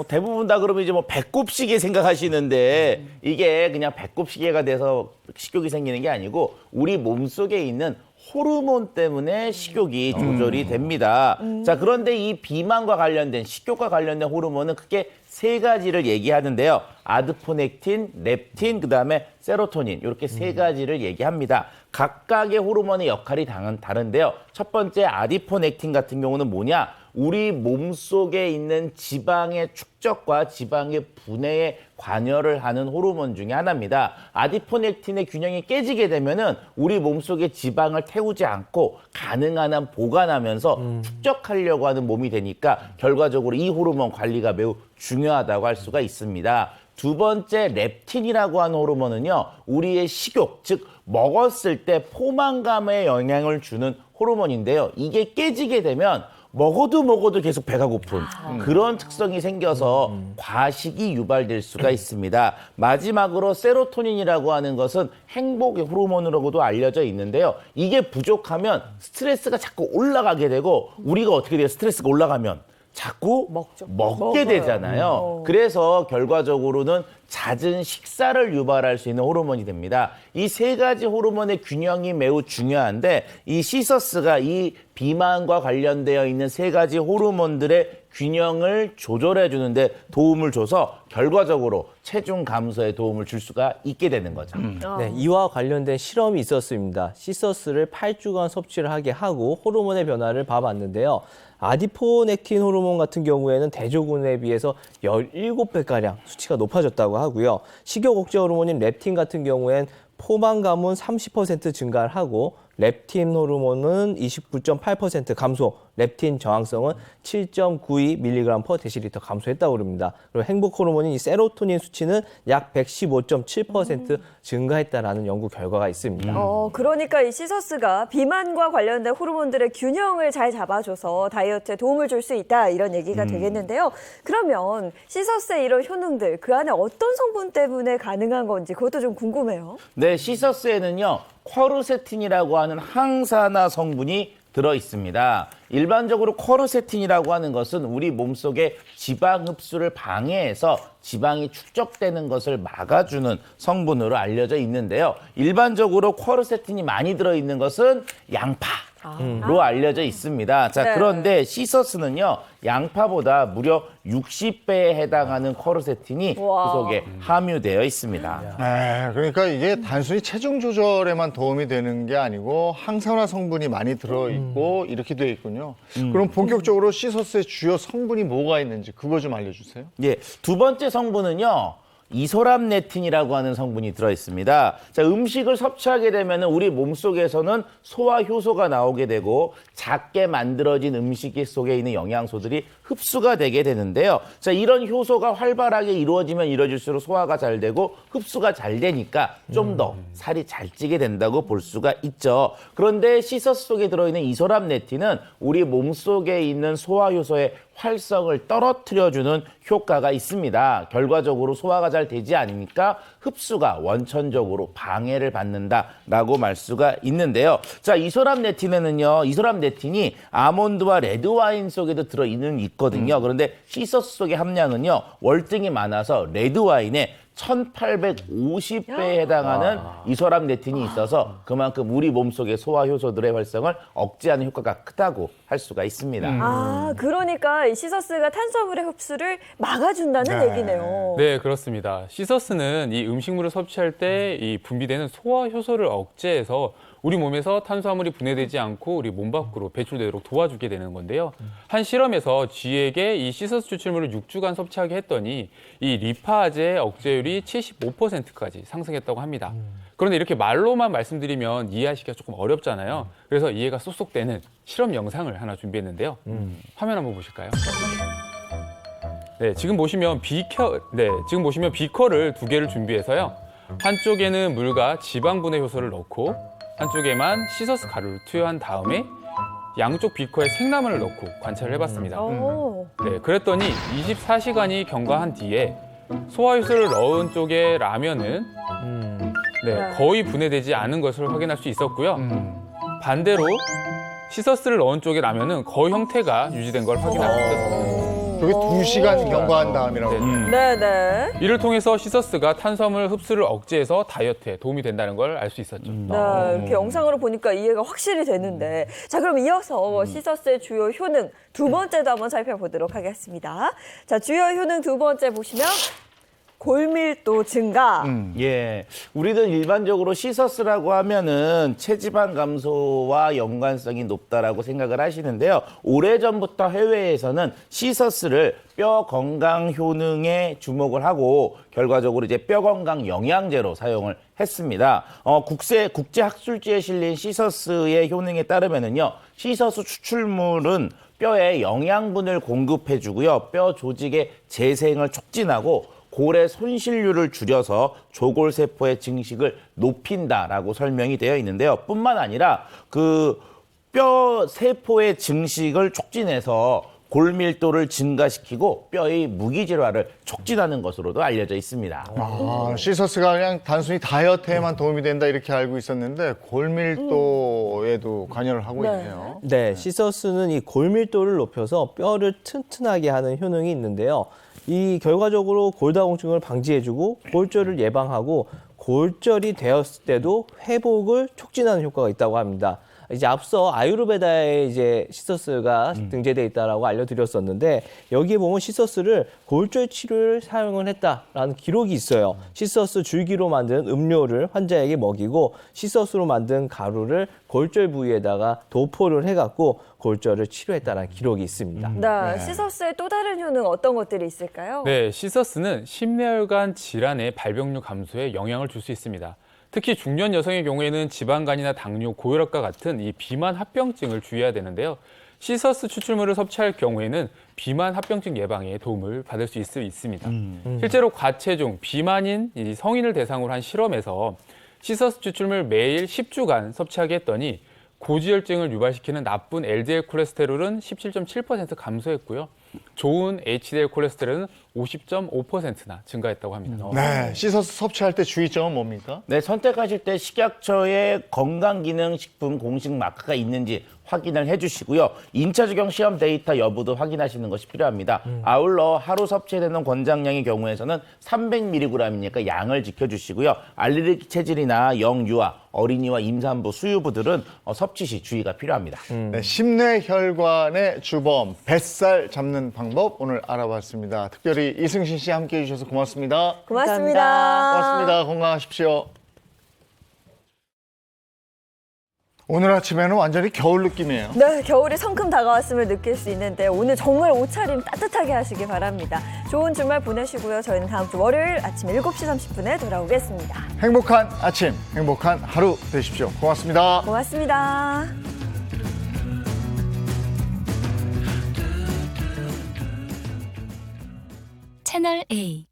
대부분 다 그러면 이제 뭐 배꼽시계 생각하시는데 이게 그냥 배꼽시계가 돼서 식욕이 생기는 게 아니고 우리 몸속에 있는 호르몬 때문에 식욕이 조절이 됩니다. 자, 그런데 이 비만과 관련된 식욕과 관련된 호르몬은 크게 세 가지를 얘기하는데요. 아드포넥틴, 렙틴, 그다음에 세로토닌 이렇게 세 가지를 얘기합니다. 각각의 호르몬의 역할이 다른데요. 첫 번째 아디포넥틴 같은 경우는 뭐냐? 우리 몸속에 있는 지방의 축적과 지방의 분해에 관여를 하는 호르몬 중에 하나입니다. 아디포넥틴의 균형이 깨지게 되면은 우리 몸속에 지방을 태우지 않고 가능한 한 보관하면서 축적하려고 하는 몸이 되니까 결과적으로 이 호르몬 관리가 매우 중요하다고 할 수가 있습니다. 두 번째 렙틴이라고 하는 호르몬은요. 우리의 식욕, 즉 먹었을 때 포만감에 영향을 주는 호르몬인데요. 이게 깨지게 되면 먹어도 계속 배가 고픈 그런 특성이 생겨서 과식이 유발될 수가 있습니다. 마지막으로 세로토닌이라고 하는 것은 행복의 호르몬으로도 알려져 있는데요. 이게 부족하면 스트레스가 자꾸 올라가게 되고 우리가 어떻게 돼요? 스트레스가 올라가면 자꾸 먹게 되잖아요. 그래서 결과적으로는 잦은 식사를 유발할 수 있는 호르몬이 됩니다. 이 세 가지 호르몬의 균형이 매우 중요한데 이 시서스가 이 비만과 관련되어 있는 세 가지 호르몬들의 균형을 조절해 주는데 도움을 줘서 결과적으로 체중 감소에 도움을 줄 수가 있게 되는 거죠. 네, 이와 관련된 실험이 있었습니다. 시서스를 8주간 섭취를 하게 하고 호르몬의 변화를 봐봤는데요. 아디포넥틴 호르몬 같은 경우에는 대조군에 비해서 17배가량 수치가 높아졌다고 하고요. 식욕 억제 호르몬인 렙틴 같은 경우엔 포만감은 30% 증가를 하고 렙틴 호르몬은 29.8% 감소, 렙틴 저항성은 7.92mg/dL 감소했다고 합니다. 그리고 행복 호르몬인 이 세로토닌 수치는 약 115.7% 증가했다라는 연구 결과가 있습니다. 그러니까 이 시서스가 비만과 관련된 호르몬들의 균형을 잘 잡아줘서 다이어트에 도움을 줄 수 있다 이런 얘기가 되겠는데요. 그러면 시서스의 이런 효능들 그 안에 어떤 성분 때문에 가능한 건지 그것도 좀 궁금해요. 네, 시서스에는요 쿼르세틴이라고 하는 항산화 성분이 들어 있습니다. 일반적으로 쿼르세틴이라고 하는 것은 우리 몸속의 지방 흡수를 방해해서 지방이 축적되는 것을 막아주는 성분으로 알려져 있는데요. 일반적으로 쿼르세틴이 많이 들어있는 것은 양파로 알려져 있습니다. 자, 네. 그런데 시서스는요, 양파보다 무려 60배에 해당하는 쿼르세틴이 그 속에 함유되어 있습니다. 네, 그러니까 이게 단순히 체중 조절에만 도움이 되는 게 아니고 항산화 성분이 많이 들어있고 이렇게 되어 있군요. 그럼 본격적으로 시서스의 주요 성분이 뭐가 있는지 그거 좀 알려주세요. 예, 두 번째 성분은요. 이소람네틴이라고 하는 성분이 들어있습니다. 자, 음식을 섭취하게 되면 우리 몸속에서는 소화 효소가 나오게 되고 작게 만들어진 음식 속에 있는 영양소들이 흡수가 되게 되는데요. 자, 이런 효소가 활발하게 이루어지면 이루어질수록 소화가 잘 되고 흡수가 잘 되니까 좀 더 살이 잘 찌게 된다고 볼 수가 있죠. 그런데 시서스 속에 들어있는 이소람네틴은 우리 몸속에 있는 소화 효소의 활성을 떨어뜨려주는 효과가 있습니다. 결과적으로 소화가 잘 되지 않으니까 흡수가 원천적으로 방해를 받는다라고 말 수가 있는데요. 자, 이소람네틴에는요, 이소람네틴이 아몬드와 레드와인 속에도 있거든요. 그런데 시서스 속의 함량은요, 월등히 많아서 레드와인에 1850배에 해당하는 이소람네틴이 있어서 그만큼 우리 몸속의 소화 효소들의 활성을 억제하는 효과가 크다고 할 수가 있습니다. 그러니까 이 시서스가 탄수화물의 흡수를 막아준다는 얘기네요. 네, 그렇습니다. 시서스는 이 음식물을 섭취할 때 이 분비되는 소화 효소를 억제해서 우리 몸에서 탄수화물이 분해되지 않고 우리 몸 밖으로 배출되도록 도와주게 되는 건데요. 한 실험에서 쥐에게 이 시서스 추출물을 6주간 섭취하게 했더니 이 리파제 억제율이 75%까지 상승했다고 합니다. 그런데 이렇게 말로만 말씀드리면 이해하시기가 조금 어렵잖아요. 그래서 이해가 쏙쏙 되는 실험 영상을 하나 준비했는데요. 화면 한번 보실까요? 네, 지금 보시면 비커를 2개를 준비해서요. 한쪽에는 물과 지방 분해 효소를 넣고 한쪽에만 시서스 가루를 투여한 다음에 양쪽 비커에 생라면을 넣고 관찰을 해봤습니다. 네, 그랬더니 24시간이 경과한 뒤에 소화효소를 넣은 쪽의 라면은 거의 분해되지 않은 것을 확인할 수 있었고요. 반대로 시서스를 넣은 쪽의 라면은 거의 형태가 유지된 걸 확인할 수 있었습니다. 저게 2시간 경과한 다음이라고. 네네. 이를 통해서 시서스가 탄수화물 흡수를 억제해서 다이어트에 도움이 된다는 걸 알 수 있었죠. 네, 이렇게 영상으로 보니까 이해가 확실히 되는데. 자, 그럼 이어서 시서스의 주요 효능 두 번째도 한번 살펴보도록 하겠습니다. 자, 주요 효능 두 번째 보시면 골밀도 증가. 예, 우리는 일반적으로 시서스라고 하면은 체지방 감소와 연관성이 높다라고 생각을 하시는데요. 오래전부터 해외에서는 시서스를 뼈 건강 효능에 주목을 하고 결과적으로 이제 뼈 건강 영양제로 사용을 했습니다. 국제 학술지에 실린 시서스의 효능에 따르면은요, 시서스 추출물은 뼈에 영양분을 공급해주고요, 뼈 조직의 재생을 촉진하고 골의 손실률을 줄여서 조골세포의 증식을 높인다라고 설명이 되어 있는데요. 뿐만 아니라 그 뼈 세포의 증식을 촉진해서 골밀도를 증가시키고 뼈의 무기질화를 촉진하는 것으로도 알려져 있습니다. 시서스가 그냥 단순히 다이어트에만 도움이 된다 이렇게 알고 있었는데 골밀도에도 관여를 하고 있네요. 네, 시서스는 이 골밀도를 높여서 뼈를 튼튼하게 하는 효능이 있는데요. 이 결과적으로 골다공증을 방지해주고 골절을 예방하고 골절이 되었을 때도 회복을 촉진하는 효과가 있다고 합니다. 이제 앞서 아유르베다에 이제 시서스가 등재돼 있다라고 알려드렸었는데 여기에 보면 시서스를 골절 치료를 사용을 했다라는 기록이 있어요. 시서스 줄기로 만든 음료를 환자에게 먹이고 시서스로 만든 가루를 골절 부위에다가 도포를 해갖고 골절을 치료했다는 기록이 있습니다. 네, 시서스의 또 다른 효능 어떤 것들이 있을까요? 네, 시서스는 심뇌혈관 질환의 발병률 감소에 영향을 줄 수 있습니다. 특히 중년 여성의 경우에는 지방간이나 당뇨, 고혈압과 같은 이 비만 합병증을 주의해야 되는데요. 시서스 추출물을 섭취할 경우에는 비만 합병증 예방에 도움을 받을 수 있습니다. 실제로 과체중, 비만인 이 성인을 대상으로 한 실험에서 시서스 추출물 매일 10주간 섭취하게 했더니 고지혈증을 유발시키는 나쁜 LDL 콜레스테롤은 17.7% 감소했고요. 좋은 HDL 콜레스테롤은 50.5%나 증가했다고 합니다. 네, 시서스 섭취할 때 주의점은 뭡니까? 네, 선택하실 때 식약처의 건강기능식품 공식 마크가 있는지 확인을 해주시고요. 인차 적용 시험 데이터 여부도 확인하시는 것이 필요합니다. 아울러 하루 섭취되는 권장량의 경우에서는 300mg이니까 양을 지켜주시고요. 알레르기 체질이나 영유아, 어린이와 임산부, 수유부들은 섭취 시 주의가 필요합니다. 네, 심뇌혈관의 주범, 뱃살 잡는 방법 오늘 알아봤습니다. 특별히 이승신 씨 함께해 주셔서 고맙습니다. 고맙습니다. 고맙습니다. 건강하십시오. 오늘 아침에는 완전히 겨울 느낌이에요. 네, 겨울이 성큼 다가왔음을 느낄 수 있는데 오늘 정말 옷차림 따뜻하게 하시기 바랍니다. 좋은 주말 보내시고요. 저희는 다음 주 월요일 아침 7시 30분에 돌아오겠습니다. 행복한 아침, 행복한 하루 되십시오. 고맙습니다. 고맙습니다. 채널 A